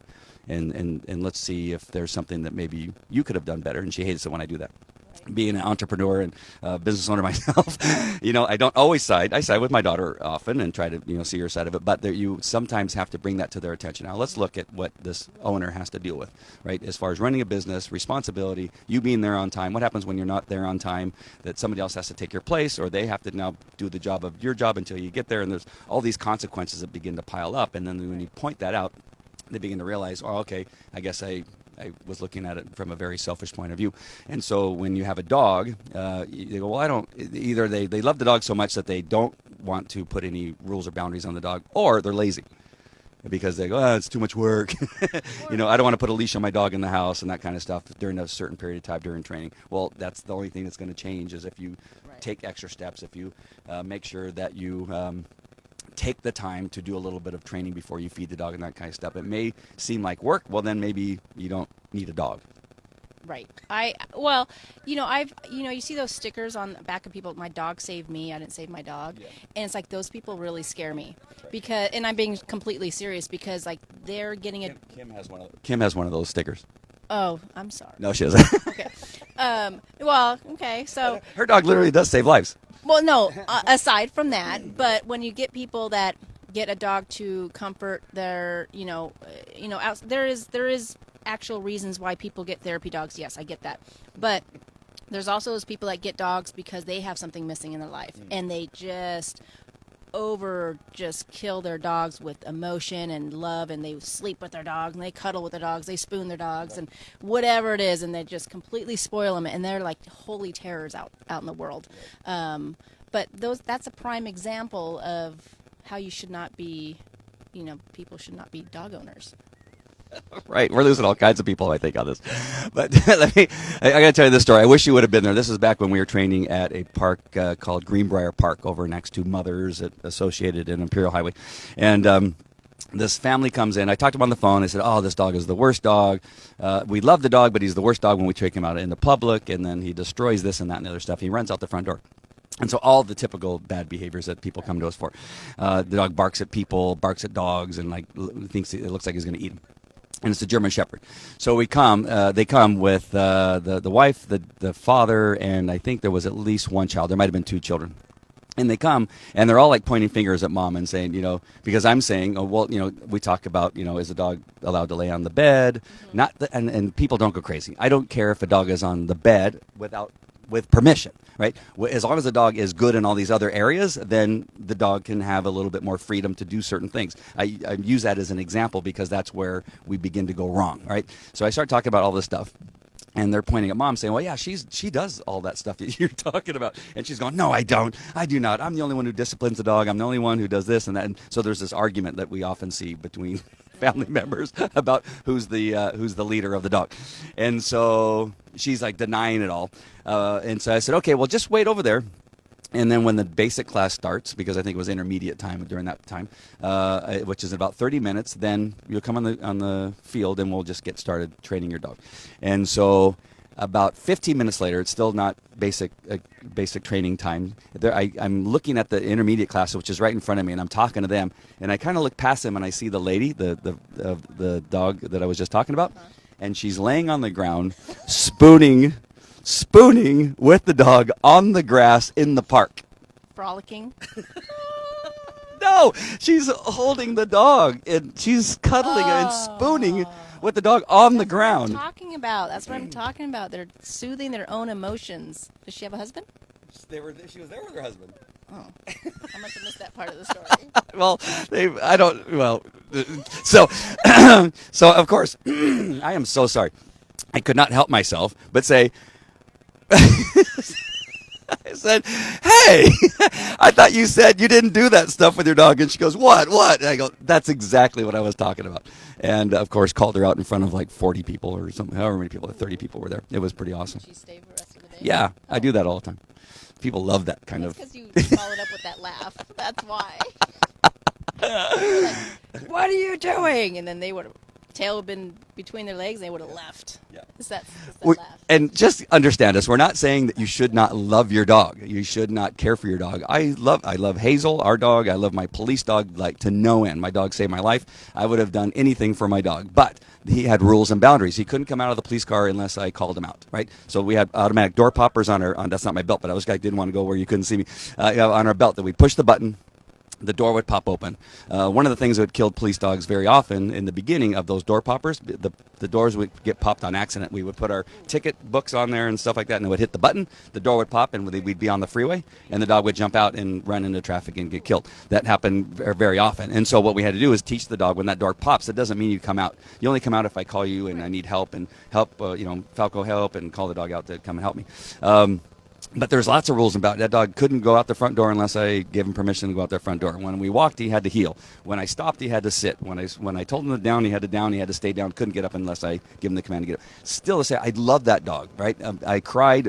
and let's see if there's something that maybe you could have done better. And she hates it when I do that. Being an entrepreneur and business owner myself, I don't always side. I side with my daughter often and try to, see her side of it. But you sometimes have to bring that to their attention. Now, let's look at what this owner has to deal with, right? As far as running a business, responsibility, you being there on time. What happens when you're not there on time, that somebody else has to take your place, or they have to now do the job of your job until you get there? And there's all these consequences that begin to pile up. And then when you point that out, they begin to realize, oh, okay, I guess I was looking at it from a very selfish point of view. And so when you have a dog, you go, well, I don't, either they love the dog so much that they don't want to put any rules or boundaries on the dog, or they're lazy because they go, oh, it's too much work. I don't want to put a leash on my dog in the house and that kind of stuff during a certain period of time during training. Well, that's the only thing that's going to change, is if you take extra steps, if you make sure that you take the time to do a little bit of training before you feed the dog and that kind of stuff. It may seem like work. Well, then maybe you don't need a dog. Right. You see those stickers on the back of people, my dog saved me, I didn't save my dog. Yeah. And it's like, those people really scare me, because, and I'm being completely serious, because like they're getting Kim has one of those stickers. Oh, I'm sorry. No, she doesn't. Okay. Well, okay, so Her dog literally does save lives. well, no. Aside from that, but when you get people that get a dog to comfort their, there is actual reasons why people get therapy dogs. Yes, I get that, but there's also those people that get dogs because they have something missing in their life, and they just kill their dogs with emotion and love, and they sleep with their dogs and they cuddle with their dogs, they spoon their dogs and whatever it is, and they just completely spoil them, and they're like holy terrors out in the world. But that's a prime example of how you should not be, people should not be dog owners. Right, we're losing all kinds of people, I think, on this. But I got to tell you this story. I wish you would have been there. This is back when we were training at a park called Greenbrier Park over next to Mother's Associated in Imperial Highway. And this family comes in. I talked to him on the phone. I said, oh, this dog is the worst dog. We love the dog, but he's the worst dog when we take him out in the public, and then he destroys this and that and the other stuff. He runs out the front door. And so all the typical bad behaviors that people come to us for. The dog barks at people, barks at dogs, and thinks it looks like he's going to eat him. And it's a German Shepherd. So they come with the wife, the father, and I think there was at least one child. There might have been 2 children. And they come, and they're all like pointing fingers at mom and saying, because I'm saying, oh, well, we talk about, is a dog allowed to lay on the bed? And people don't go crazy. I don't care if a dog is on the bed with permission, right? As long as the dog is good in all these other areas, then the dog can have a little bit more freedom to do certain things. I use that as an example because that's where we begin to go wrong, right? So I start talking about all this stuff. And they're pointing at mom saying, well, yeah, she does all that stuff that you're talking about. And she's going, no, I don't. I do not. I'm the only one who disciplines the dog. I'm the only one who does this and that. And so there's this argument that we often see between family members about who's the leader of the dog. And so she's like denying it all. And so I said, okay, well, just wait over there. And then when the basic class starts, because I think it was intermediate time during that time, which is about 30 minutes, then you'll come on the field and we'll just get started training your dog. And so about 15 minutes later, it's still not basic training time. I'm looking at the intermediate class, which is right in front of me, and I'm talking to them. And I kind of look past them and I see the lady, the dog that I was just talking about, and she's laying on the ground, spooning with the dog on the grass in the park. Frolicking? No, she's holding the dog and she's cuddling and spooning with the dog on the ground. That's what I'm talking about. They're soothing their own emotions. Does she have a husband? She was there with her husband. Oh, I must have missed that part of the story. So of course, I am so sorry. I could not help myself but say, I said, hey, I thought you said you didn't do that stuff with your dog. And she goes, what? And I go, that's exactly what I was talking about. And, of course, called her out in front of like 40 people or something, however many people, 30 people were there. It was pretty awesome. Did she stay for the rest of the day? Yeah, I do that all the time. People love that kind of. That's because you followed up with that laugh. That's why. Like, what are you doing? And then they would have, tail would have been between their legs, and they would have left. Yeah. It's that laugh. And just understand us. We're not saying that you should not love your dog. You should not care for your dog. I love Hazel, our dog. I love my police dog like to no end. My dog saved my life. I would have done anything for my dog. But he had rules and boundaries. He couldn't come out of the police car unless I called him out, right? So we had automatic door poppers on that's not my belt, but I didn't want to go where you couldn't see me, on our belt that we push the button. The door would pop open. One of the things that would kill police dogs very often in the beginning of those door poppers, the doors would get popped on accident. We would put our ticket books on there and stuff like that, and it would hit the button. The door would pop, and we'd be on the freeway, and the dog would jump out and run into traffic and get killed. That happened very often. And so what we had to do is teach the dog when that door pops, it doesn't mean you come out. You only come out if I call you and I need help, Falco help, and call the dog out to come and help me. But there's lots of rules about that dog couldn't go out the front door unless I gave him permission to go out the front door. When we walked, he had to heel. When I stopped, he had to sit. When I told him to down, he had to stay down. Couldn't get up unless I give him the command to get up. Still to say, I love that dog, right? I cried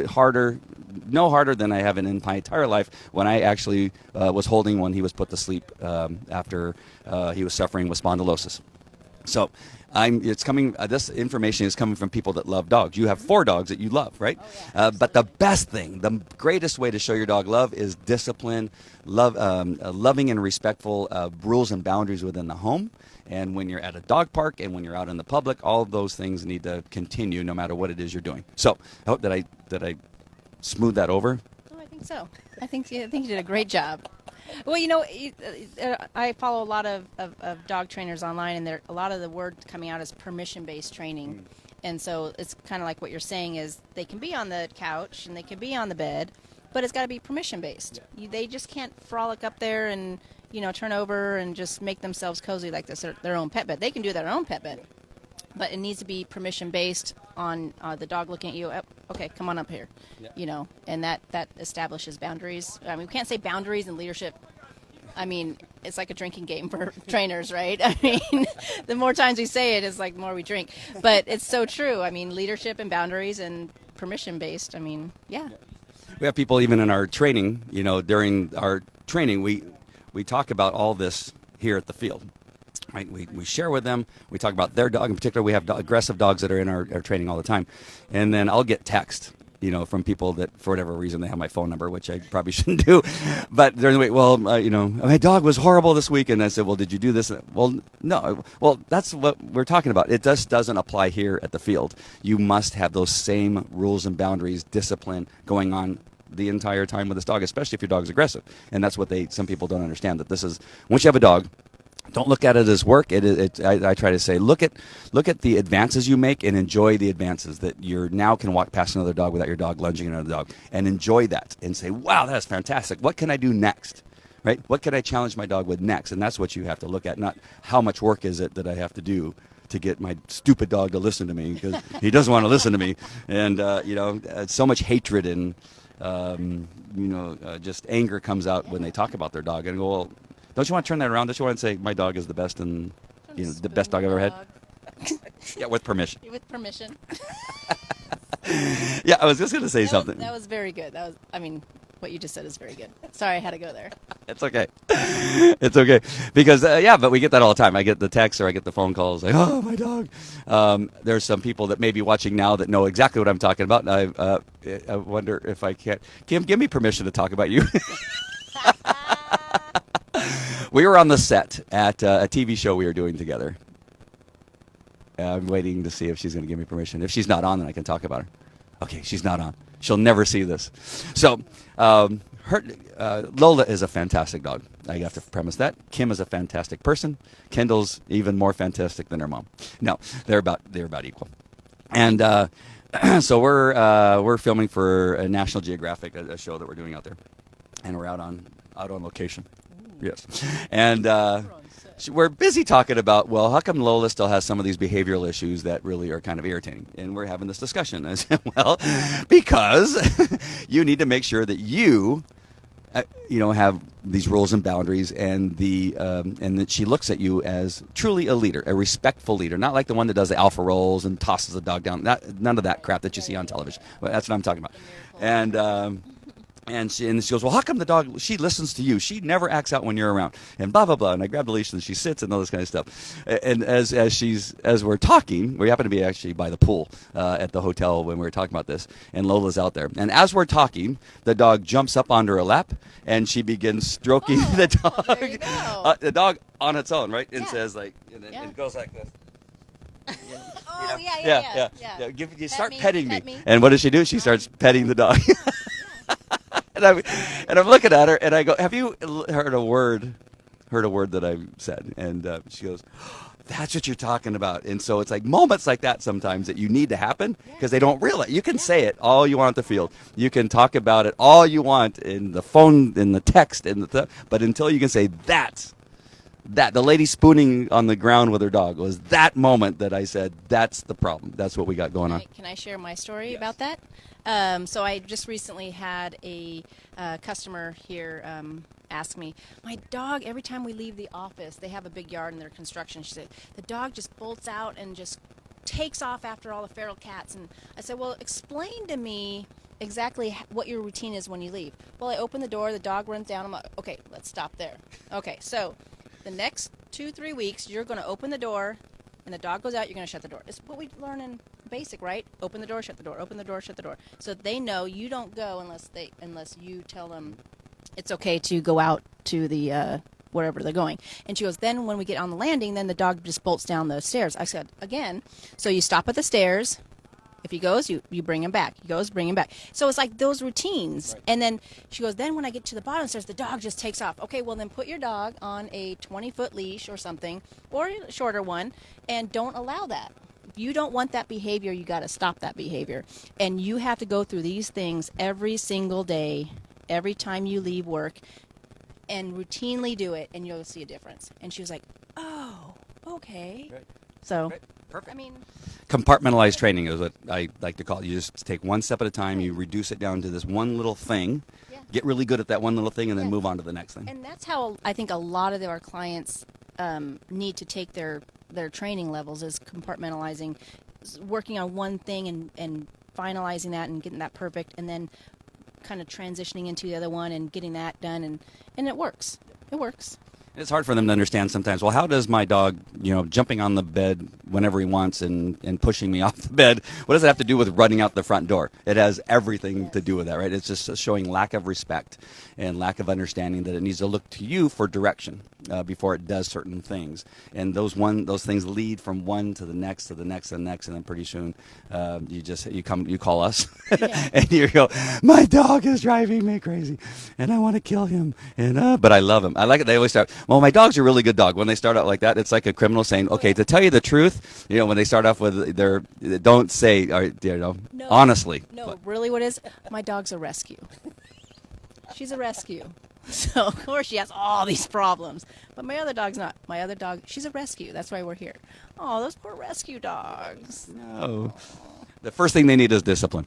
no harder than I have in my entire life when I actually was holding when he was put to sleep after he was suffering with spondylosis. So It's coming. This information is coming from people that love dogs. You have 4 dogs that you love, right? Oh, yeah, But the best thing, the greatest way to show your dog love is discipline, loving and respectful rules and boundaries within the home. And when you're at a dog park and when you're out in the public, all of those things need to continue no matter what it is you're doing. So I hope that I smooth that over. Oh, I think so. I think you did a great job. Well, I follow a lot of dog trainers online, and a lot of the word coming out is permission-based training. And so it's kind of like what you're saying is they can be on the couch and they can be on the bed, but it's got to be permission-based. They just can't frolic up there and, turn over and just make themselves cozy like this, their own pet bed. They can do their own pet bed, but it needs to be permission-based on the dog looking at you. Oh, okay, come on up here, and that establishes boundaries. I mean, we can't say boundaries and leadership. I mean, it's like a drinking game for trainers, right? I mean, the more times we say it, it's like the more we drink. But it's so true. I mean, leadership and boundaries and permission-based. I mean, yeah. We have people even in our training, during our training, we talk about all this here at the field. Right? We share with them. We talk about their dog. In particular, we have aggressive dogs that are in our training all the time. And then I'll get text, from people that, for whatever reason, they have my phone number, which I probably shouldn't do. But they're in the way, my dog was horrible this week. And I said, well, did you do this? Well, no. Well, that's what we're talking about. It just doesn't apply here at the field. You must have those same rules and boundaries, discipline going on the entire time with this dog, especially if your dog's aggressive. And that's what some people don't understand, that this is, once you have a dog, don't look at it as work. I try to say, look at the advances you make and enjoy the advances, that you now can walk past another dog without your dog lunging at another dog, and enjoy that and say, wow, that's fantastic. What can I do next? Right? What can I challenge my dog with next? And that's what you have to look at, not how much work is it that I have to do to get my stupid dog to listen to me, because he doesn't want to listen to me. And, so much hatred and, just anger comes out when they talk about their dog. And I go, well, don't you want to turn that around? Don't you want to say my dog is the best and the best dog I've ever had? Yeah, with permission. With permission. Yeah, I was just going to say something. That was very good. What you just said is very good. Sorry, I had to go there. It's okay. It's okay. Because, but we get that all the time. I get the texts or I get the phone calls like, oh, my dog. There's some people that may be watching now that know exactly what I'm talking about. And I wonder if I can't. Kim, give me permission to talk about you. We were on the set at a TV show we were doing together. I'm waiting to see if she's going to give me permission. If she's not on, then I can talk about her. Okay, she's not on. She'll never see this. So, Lola is a fantastic dog. I have to premise that. Kim is a fantastic person. Kendall's even more fantastic than her mom. No, they're about equal. And so we're filming for a National Geographic, a show that we're doing out there, and we're out on location. Yes. And we're busy talking about, well, how come Lola still has some of these behavioral issues that really are kind of irritating? And we're having this discussion. I said, well, because you need to make sure that you have these rules and boundaries, and and that she looks at you as truly a leader, a respectful leader, not like the one that does the alpha rolls and tosses the dog down. None of that crap that you see on television. Well, that's what I'm talking about. And she goes, well, how come the dog, she listens to you? She never acts out when you're around, and blah, blah, blah. And I grab the leash and she sits and all this kind of stuff. And as we're talking, we happen to be actually by the pool at the hotel when we were talking about this, and Lola's out there. And as we're talking, the dog jumps up onto her lap and she begins stroking the dog. There you go. The dog on its own, right? And Yeah. says like, and then it goes like this. Oh, yeah. You start petting pet me. me. And what does she do? She starts petting the dog. And I'm looking at her and I go, have you heard a word that I've said? And she goes, that's what you're talking about. And so it's like moments like that sometimes that you need to happen, because they don't realize. You can say it all you want at the field. You can talk about it all you want in the phone, in the text, but until you can say that the lady spooning on the ground with her dog was that moment that I said, that's the problem. That's what we got going on. Can I share my story about that? So I just recently had a customer here ask me, my dog, every time we leave the office, they have a big yard in their construction. She said, the dog just bolts out and just takes off after all the feral cats. And I said, well, explain to me exactly what your routine is when you leave. Well, I open the door, the dog runs down. I'm like, okay, let's stop there. Okay, so the next 2-3 weeks, you're going to open the door, and the dog goes out, you're going to shut the door. It's what we learn in basic, right? Open the door, shut the door. Open the door, shut the door. So they know you don't go unless you tell them it's okay to go out to the wherever they're going. And she goes, then when we get on the landing, then the dog just bolts down the stairs. I said, again, so you stop at the stairs. If he goes, you bring him back. He goes, bring him back. So it's like those routines. Right. And then she goes, then when I get to the bottom stairs, the dog just takes off. Okay, well then put your dog on a 20-foot leash or something, or a shorter one, and don't allow that. If you don't want that behavior, you got to stop that behavior. And you have to go through these things every single day, every time you leave work, and routinely do it, and you'll see a difference. And she was like, oh, okay. Right. So, right. Perfect. I mean, compartmentalized training is what I like to call it. You just take one step at a time, you reduce it down to this one little thing, get really good at that one little thing, and then move on to the next thing. And that's how I think a lot of our clients need to take their training levels, is compartmentalizing, working on one thing and finalizing that and getting that perfect, and then kind of transitioning into the other one and getting that done, and it works. It works. It's hard for them to understand sometimes. Well, how does my dog, jumping on the bed whenever he wants and pushing me off the bed, what does it have to do with running out the front door? It has everything to do with that, right? It's just showing lack of respect and lack of understanding that it needs to look to you for direction before it does certain things. And those things lead from one to the next to the next to the next, and then pretty soon you call us and you go, my dog is driving me crazy, and I want to kill him, but I love him. I like it. They always start, well, my dog's a really good dog. When they start out like that, it's like a criminal saying, okay, to tell you the truth, when they start off with don't say, no, honestly. No, but really what is, my dog's a rescue. She's a rescue. So, of course, she has all these problems. But my other dog's not. My other dog, she's a rescue. That's why we're here. Oh, those poor rescue dogs. No. The first thing they need is discipline.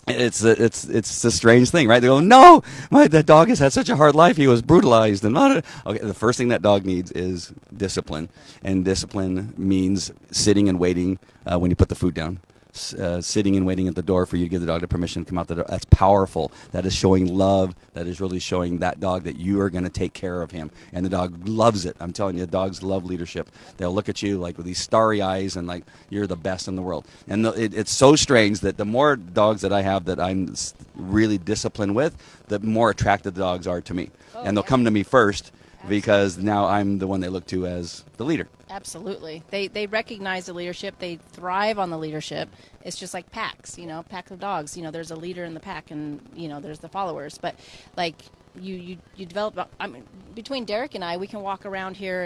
It's a strange thing, right? They go, no, that dog has had such a hard life. He was brutalized. Okay, the first thing that dog needs is discipline. And discipline means sitting and waiting when you put the food down. Sitting and waiting at the door for you to give the dog the permission to come out the door. That's powerful. That is showing love. That is really showing that dog that you are going to take care of him. And the dog loves it. I'm telling you, dogs love leadership. They'll look at you like with these starry eyes and like you're the best in the world. And it's so strange that the more dogs that I have that I'm really disciplined with, the more attracted the dogs are to me. And they'll come to me first because now I'm the one they look to as the leader. Absolutely. They recognize the leadership. They thrive on the leadership. It's just like packs, packs of dogs. There's a leader in the pack and, there's the followers. But, like, you develop, between Derek and I, we can walk around here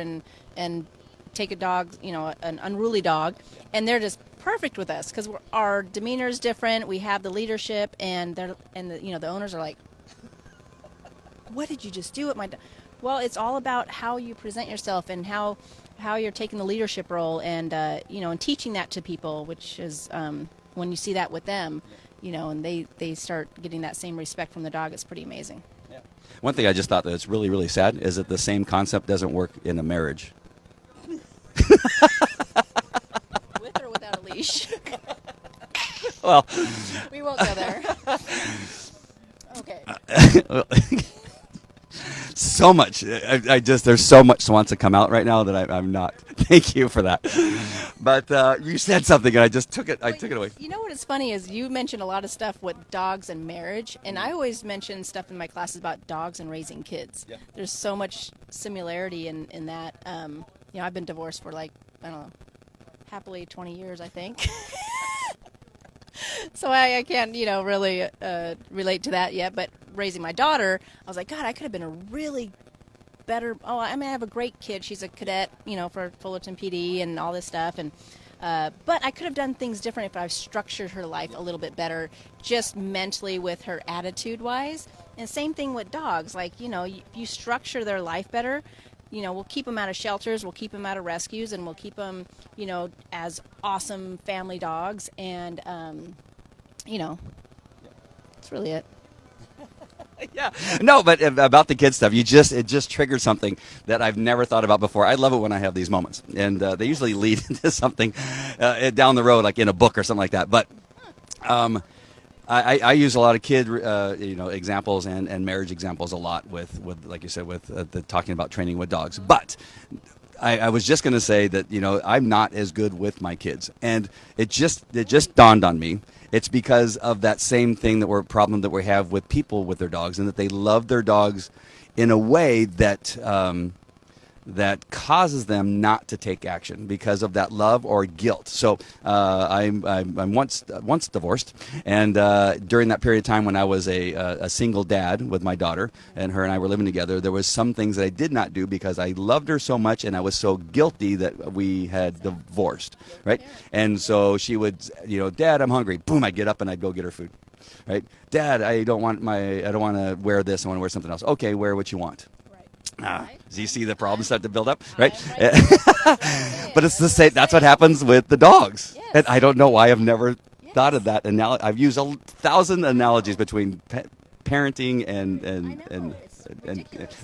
and take a dog, an unruly dog, and they're just perfect with us because our demeanor is different. We have the leadership, and the owners are like, what did you just do with my dog? Well, it's all about how you present yourself and how you're taking the leadership role and, and teaching that to people, which is when you see that with them, and they start getting that same respect from the dog, it's pretty amazing. Yeah. One thing I just thought that's really, really sad is that the same concept doesn't work in a marriage. With or without a leash? Well, we won't go there. Okay. So much. There's so much wants to come out right now that I'm not. Thank you for that. But you said something and I just took it. I took it away. You know what is funny is you mentioned a lot of stuff with dogs and marriage, and I always mention stuff in my classes about dogs and raising kids. Yeah. There's so much similarity in that. I've been divorced for happily 20 years, I think. So I can't, really relate to that yet. But raising my daughter, I was like, God, I could have been a really better. I have a great kid. She's a cadet, for Fullerton PD and all this stuff. And but I could have done things different if I structured her life a little bit better, just mentally with her attitude-wise. And same thing with dogs. Like, you structure their life better. We'll keep them out of shelters, we'll keep them out of rescues, and we'll keep them, as awesome family dogs. And, that's really it. Yeah. No, but about the kid stuff, it just triggered something that I've never thought about before. I love it when I have these moments. And they usually lead into something down the road, like in a book or something like that. But I use a lot of kid, examples and marriage examples a lot with like you said, with talking about training with dogs. But I was just going to say that, I'm not as good with my kids, and it just dawned on me. It's because of that same thing problem that we have with people with their dogs, and that they love their dogs in a way that that causes them not to take action because of that love or guilt. So I'm once divorced, and during that period of time when I was a single dad with my daughter, and her and I were living together, there was some things that I did not do because I loved her so much, and I was so guilty that we had divorced, right? And so she would, Dad, I'm hungry. Boom, I'd get up and I'd go get her food, right? Dad, I don't want to wear this. I want to wear something else. Okay, wear what you want. Do you see the problems start to build up, right? But it's the same. That's what happens with the dogs. Yes. And I don't know why I've never thought of that. I've used 1,000 analogies between parenting and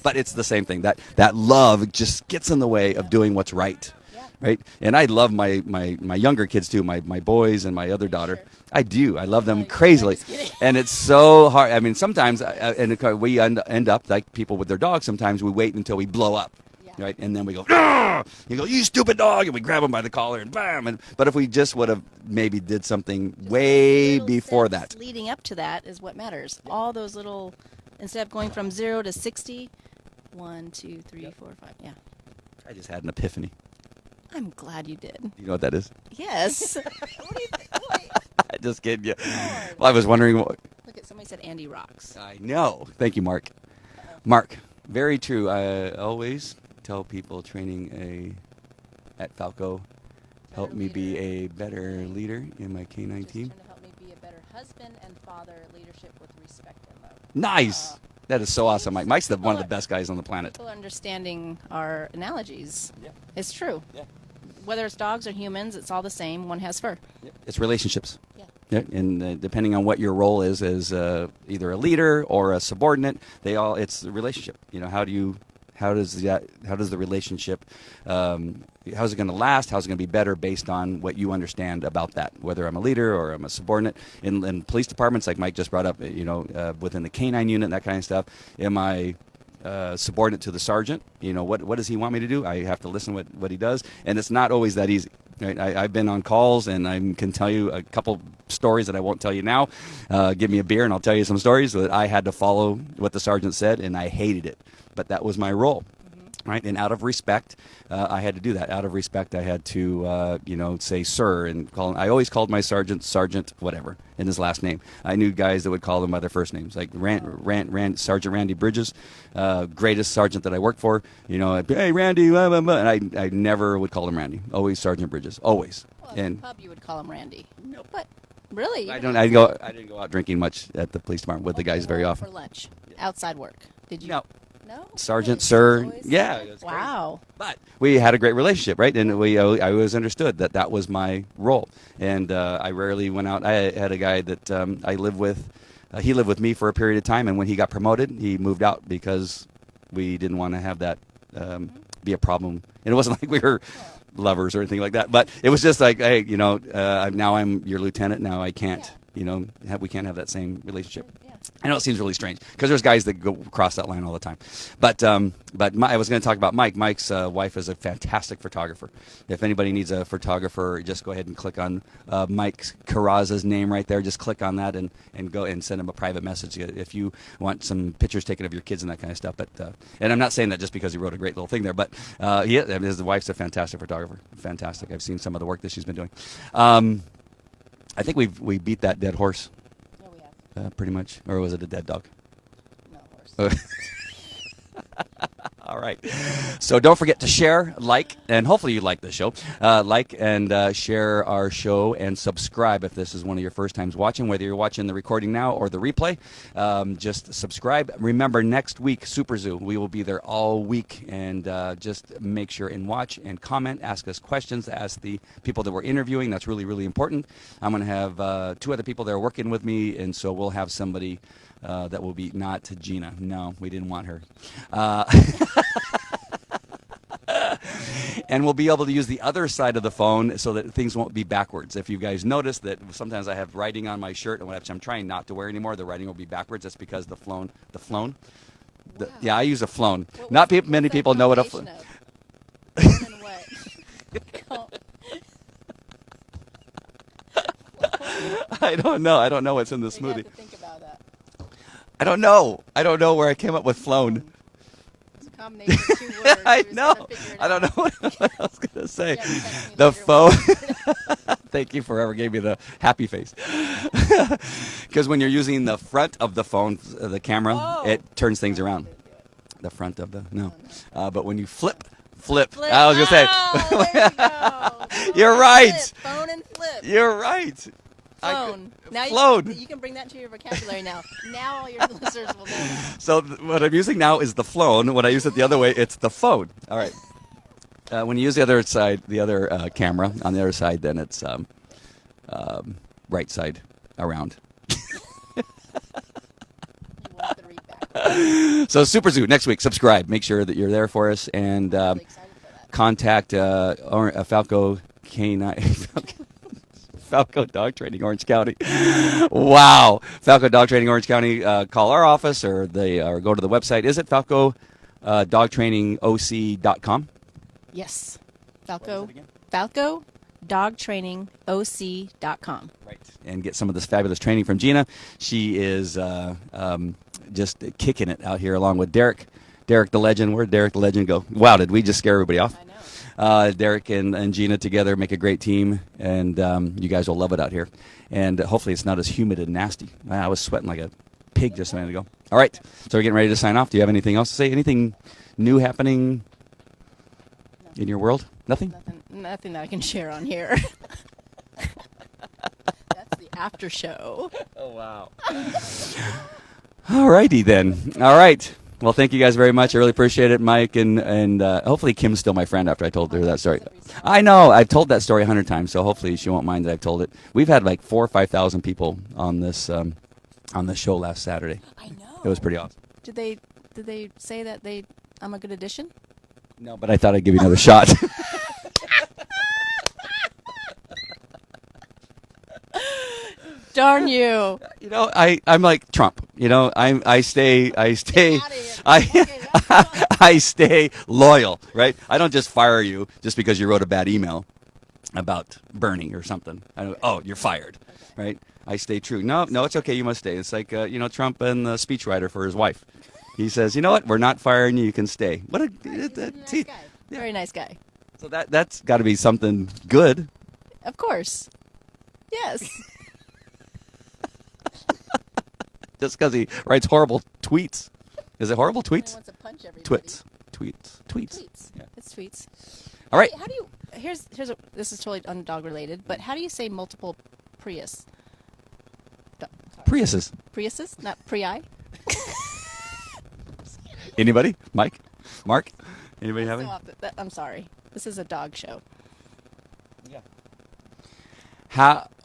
but it's the same thing. That love just gets in the way of doing what's right. Right, and I love my younger kids too, my boys and my other daughter. Sure. I do. I love them crazily, and it's so hard. I mean, sometimes, we end up like people with their dogs. Sometimes we wait until we blow up, right, and then we go, "Argh!" You go, "You stupid dog," and we grab them by the collar and bam. But if we just would have maybe did something way before that, leading up to that is what matters. All those little, instead of going from 0 to 60, 1, 2, 3, 4, 5. Yeah. I just had an epiphany. I'm glad you did. You know what that is? Yes. What do you think? I just kidding you. Well, I was wondering. Look at somebody said Andy rocks. I know. Thank you, Mark. Mark, very true. I always tell people training at Falco helped me be a better leader in my K9 team. To help me be a better husband and father, leadership with respect and love. Nice. That is so awesome, Mike. Mike's one of the best guys on the planet. People understanding our analogies. Yeah. It's true. Yeah. Whether it's dogs or humans, it's all the same. One has fur. It's relationships. Yeah. And depending on what your role is as either a leader or a subordinate, it's the relationship. How does the relationship, how's it going to last? How's it going to be better based on what you understand about that? Whether I'm a leader or I'm a subordinate in police departments, like Mike just brought up, within the K9 unit, that kind of stuff. Am I subordinate to the sergeant? What does he want me to do? I have to listen to what he does, and it's not always that easy. Right? I've been on calls, and I can tell you a couple stories that I won't tell you now. Give me a beer, and I'll tell you some stories that I had to follow what the sergeant said, and I hated it. But that was my role, right? And out of respect, I had to do that. Out of respect, I had to, say sir, and call him. I always called my sergeant whatever in his last name. I knew guys that would call them by their first names, like Sergeant Randy Bridges, greatest sergeant that I worked for. Hey Randy, blah, blah, blah. And I never would call him Randy. Always Sergeant Bridges, always. Well, in the pub you would call him Randy. Nope. But really, I didn't go out drinking much at the police department with the guys very often. For lunch, outside work. Did you? No. No? Sergeant, Really? sir. Always? Yeah. It was Wow. crazy. But we had a great relationship, right? And I always understood that was my role. And I rarely went out. I had a guy that I lived with. He lived with me for a period of time, and when he got promoted, he moved out because we didn't want to have that be a problem. And it wasn't like we were lovers or anything like that. But it was just like, hey, now I'm your lieutenant. Now I can't, we can't have that same relationship. I know it seems really strange because there's guys that go cross that line all the time, but I was going to talk about Mike. Mike's wife is a fantastic photographer. If anybody needs a photographer, just go ahead and click on Mike Carrazza's name right there. Just click on that and go and send him a private message if you want some pictures taken of your kids and that kind of stuff. But and I'm not saying that just because he wrote a great little thing there, but his wife's a fantastic photographer. Fantastic. I've seen some of the work that she's been doing. I think we beat that dead horse. Pretty much. Or was it a dead dog? No, horse. All right. So don't forget to share, like, and hopefully you like the show. Like and share our show and subscribe if this is one of your first times watching, whether you're watching the recording now or the replay. Just subscribe. Remember, next week, Super Zoo. We will be there all week. And just make sure and watch and comment, ask us questions, ask the people that we're interviewing. That's really, really important. I'm going to have 2 other people that are working with me, and so we'll have somebody that will be not Gina. No, we didn't want her. And we'll be able to use the other side of the phone so that things won't be backwards. If you guys notice that sometimes I have writing on my shirt, and which I'm trying not to wear anymore, the writing will be backwards. That's because the flown. Wow. Yeah, I use a flown. Not many people know what a flown. I don't know. I don't know what's in the You have smoothie. to think about that. I don't know. I don't know where I came up with flown. It's a combination of 2 words. I You just know. gotta figure it I don't know out. what I was going to say. Yeah, just text me The later phone. when Thank you for whoever gave me the happy face. Because when you're using the front of the phone, the camera, Oh. it turns things around. The front of the, no. But when you flip. Flip. I was going to say. Oh, there you go. Phone You're and right. Flip. Phone and flip. You're right. Flown. Now flown. You can bring that to your vocabulary now. Now all your listeners will know. So what I'm using now is the flown. When I use it the other way, it's the phone. All right. When you use the other side, the other camera on the other side, then it's right side around. You won't have to read back. So Super Zoo next week. Subscribe. Make sure that you're there for us and I'm really excited for that. contact Falco K9. Falco Dog Training, Orange County. Wow, Falco Dog Training, Orange County. Call our office or go to the website. Is it Falco dogtrainingoc.com? Yes. What is Falco. it again? Falco dogtrainingoc.com. Right. And get some of this fabulous training from Gina. She is just kicking it out here along with Derek. Derek the Legend. Where'd Derek the Legend go? Wow, did we just scare everybody off? I know. Derek and Gina together make a great team, and you guys will love it out here. And hopefully it's not as humid and nasty. I was sweating like a pig just a minute ago. All right, so we're getting ready to sign off. Do you have anything else to say? Anything new happening in your world? Nothing? Nothing that I can share on here. That's the after show. Oh, wow. All righty then. All right. Well, thank you guys very much. I really appreciate it, Mike, and hopefully Kim's still my friend after I told her that story. I know. I've told that story 100 times, so hopefully she won't mind that I've told it. We've had like 4,000 or 5,000 people on this show last Saturday. I know. It was pretty awesome. Did they say that I'm a good addition? No, but I thought I'd give you another shot. Darn you. You know, I'm like Trump. You know, I stay Get outta here. Okay, I stay loyal, right? I don't just fire you just because you wrote a bad email about Bernie or something. I don't, oh, you're fired, right? I stay true. No, it's okay. You must stay. It's like Trump and the speechwriter for his wife. He says, you know what? We're not firing you. You can stay. What a He's a nice see, guy. Very nice guy. so that's got to be something good. Of course. Yes. Just because he writes horrible tweets. Is it horrible He tweets? wants to punch everybody. Tweets. Tweets. Yeah. It's tweets. All right. How do you? Here's this is totally undog related, but how do you say multiple Prius? Priuses. Priuses, not Prii. Anybody? Mike? Mark? Anybody have any? I'm sorry. This is a dog show. Yeah.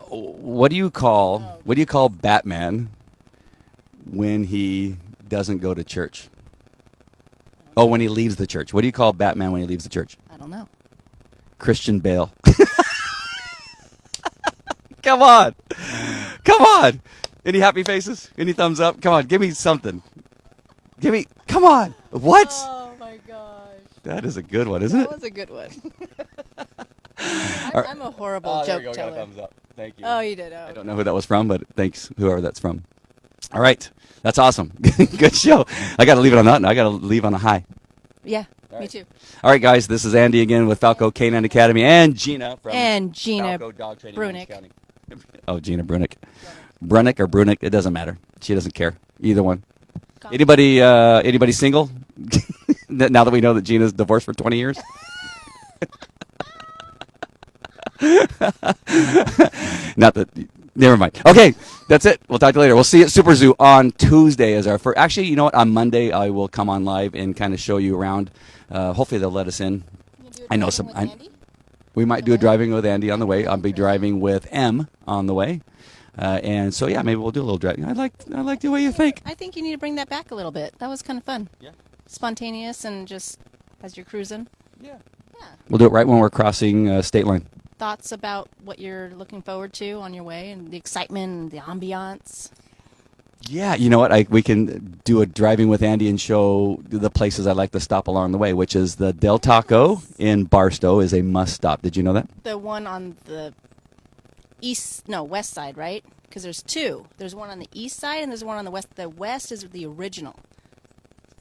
What do you call Batman when he doesn't go to church? Oh, when he leaves the church. What do you call Batman when he leaves the church? I don't know. Christian Bale. Come on. Come on. Any happy faces? Any thumbs up? Come on, give me something. Come on. What? Oh my gosh. That is a good one, isn't That it? was a good one. All right. I'm a horrible joke teller. thumbs up. Thank you. Oh, you did. Oh. I don't know who that was from, but thanks, whoever that's from. All right. That's awesome. Good show. I got to leave it on that. I got to leave on a high. Yeah, All me right. too. All right, guys. This is Andy again with Falco K9 Academy and Gina from And Gina Falco Dog Training Orange Brunick. County. Oh, Gina Brunick. Brunick or Brunick, it doesn't matter. She doesn't care. Either one. Anybody single? Now that we know that Gina's divorced for 20 years? Not that. Never mind. Okay, that's it. We'll talk to you later. We'll see you at Super Zoo on Tuesday as our first. Actually, you know what? On Monday, I will come on live and kind of show you around. Hopefully, they'll let us in. I know some. We might do a driving with Andy on the way. I'll be driving with M on the way. And so, yeah, maybe we'll do a little driving. I like the way you think. I think you need to bring that back a little bit. That was kind of fun. Yeah. Spontaneous and just as you're cruising. Yeah. Yeah. We'll do it right when we're crossing state line. Thoughts about what you're looking forward to on your way and the excitement and the ambiance. Yeah, you know what? We can do a driving with Andy and show the places I like to stop along the way, which is the Del Taco in Barstow is a must stop. Did you know that? The one on the west side, right? Because there's two. There's one on the east side and there's one on the west. The west is the original.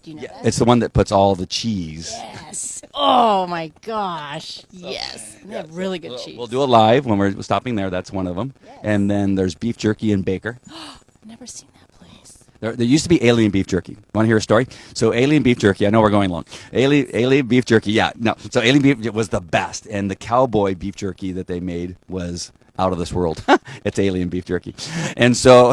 Do you know that? It's the one that puts all the cheese. Yes. Oh my gosh. Yes. They have really good cheese. We'll do a live when we're stopping there. That's one of them. Yes. And then there's beef jerky in Baker. Never seen that place. There used to be alien beef jerky. Want to hear a story? So alien beef jerky. I know we're going long. Alien beef jerky. Yeah, no. So alien beef was the best, and the cowboy beef jerky that they made was out of this world. It's alien beef jerky, and so,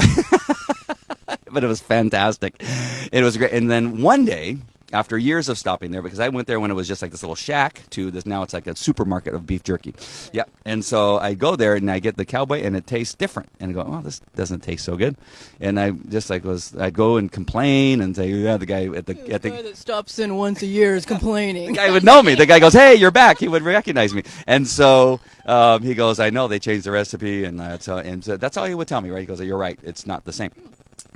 but it was fantastic. It was great. And then one day, after years of stopping there, because I went there when it was just like this little shack to this, now it's like a supermarket of beef jerky. Yeah. And so I go there and I get the cowboy and it tastes different. And I go, oh, this doesn't taste so good. And I just I'd go and complain and say, yeah, the guy at the guy that stops in once a year is complaining. The guy would know me. The guy goes, hey, you're back. He would recognize me. And so he goes, I know they changed the recipe. And so that's all he would tell me, right? He goes, you're right. It's not the same.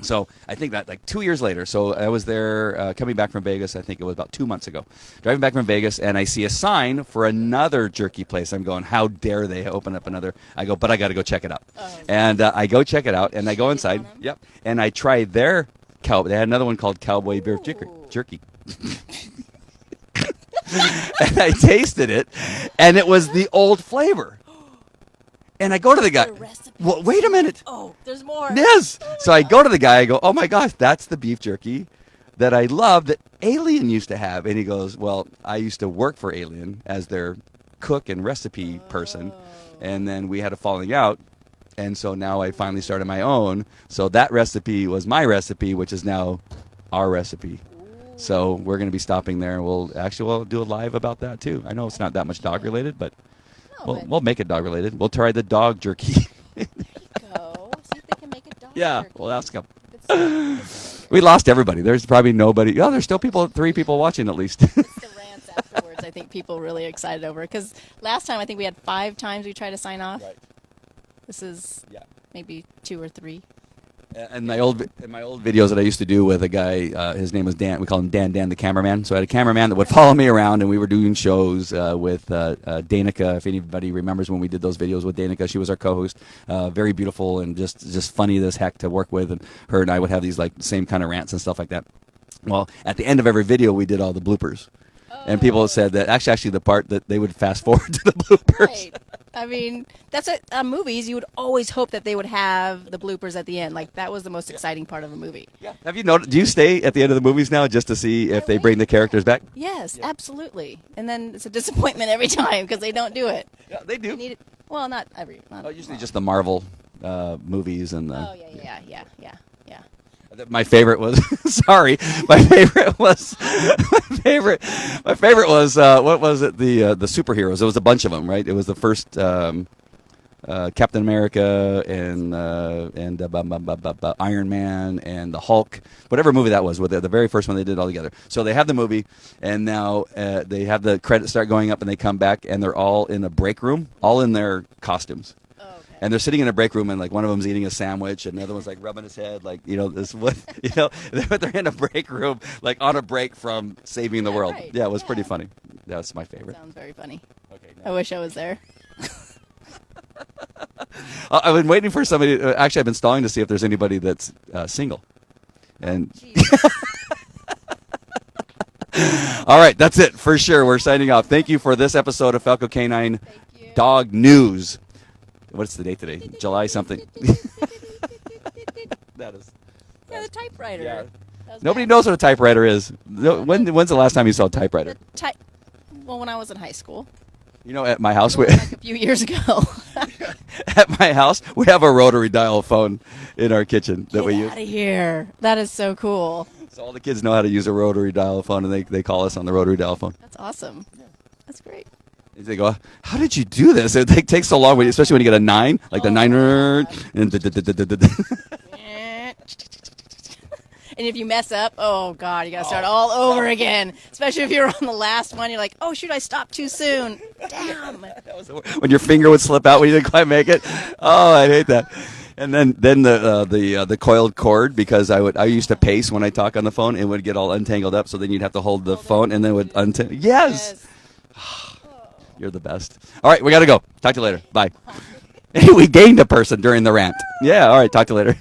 So I think that like 2 years later, so I was there coming back from Vegas, I think it was about 2 months ago, driving back from Vegas, and I see a sign for another jerky place. I'm going, how dare they open up another? I go, but I got to go check it out. And I go check it out, and I go inside, yep, and I try their cowboy. They had another one called Cowboy Beef Jerky. And I tasted it, and it was the old flavor. And I go to the guy. Well, wait a minute. Oh, there's more. Yes. So I go to the guy. I go, oh my gosh, that's the beef jerky that I love that Alien used to have. And he goes, well, I used to work for Alien as their cook and recipe person, and then we had a falling out, and so now I finally started my own. So that recipe was my recipe, which is now our recipe. So we're going to be stopping there. We'll do a live about that too. I know it's not that much dog related, but. We'll make it dog related. We'll try the dog jerky. There you go. See if they can make it dog Yeah, jerky. we'll ask them. We lost everybody. There's probably nobody. Oh, there's still 3 people watching at least. It's the rants afterwards I think people are really excited over. Because last time I think we had 5 times we tried to sign off. Right. This is maybe 2 or 3. And my old videos that I used to do with a guy, his name was Dan. We call him Dan the cameraman. So I had a cameraman that would follow me around, and we were doing shows with Danica. If anybody remembers when we did those videos with Danica, she was our co-host. Very beautiful and just funny as heck to work with. And her and I would have these like same kind of rants and stuff like that. Well, at the end of every video, we did all the bloopers. And people said that actually the part that they would fast forward to the bloopers. Right. I mean, that's on movies. You would always hope that they would have the bloopers at the end. Like that was the most exciting part of a movie. Yeah. Have you noticed? Do you stay at the end of the movies now just to see if they bring the characters back? Yes, absolutely. And then it's a disappointment every time because they don't do it. Yeah, they do. Well, not every. Usually just the Marvel movies and the. Oh yeah. My favorite was sorry. My favorite was what was it? The superheroes. It was a bunch of them, right? It was the first Captain America and Iron Man and the Hulk, whatever movie that was. The very first one they did all together. So they have the movie, and now they have the credits start going up, and they come back, and they're all in a break room, all in their costumes. And they're sitting in a break room, and like one of them's eating a sandwich, and the other one's like rubbing his head, like this what they're in a break room, like on a break from saving the world. Right. Yeah, it was pretty funny. That's my favorite. Sounds very funny. Okay. I wish I was there. I've been waiting for somebody. Actually, I've been stalling to see if there's anybody that's single. And all right, that's it for sure. We're signing off. Thank you for this episode of Falco K9 Dog News. What's the date today? July something. That is. The typewriter. Yeah. Nobody knows what a typewriter is. When's the last time you saw a typewriter? Well, when I was in high school. You know, at my house, like a few years ago. At my house, we have a rotary dial phone in our kitchen that we use. Get out of here! That is so cool. So all the kids know how to use a rotary dial phone, and they call us on the rotary dial phone. That's awesome. That's great. They go, how did you do this? It takes so long, especially when you get a 9, like the 9, and and if you mess up, oh God, you got to start all over again. Especially if you're on the last one, you're like, oh shoot, I stopped too soon. Damn. When your finger would slip out when you didn't quite make it. Oh, I hate that. And then the coiled cord, because I used to pace when I talk on the phone, and would get all untangled up. So then you'd have to hold the phone, and then it would untangle. Yes, you're the best. All right, we got to go. Talk to you later. Bye. We gained a person during the rant. Yeah. All right. Talk to you later.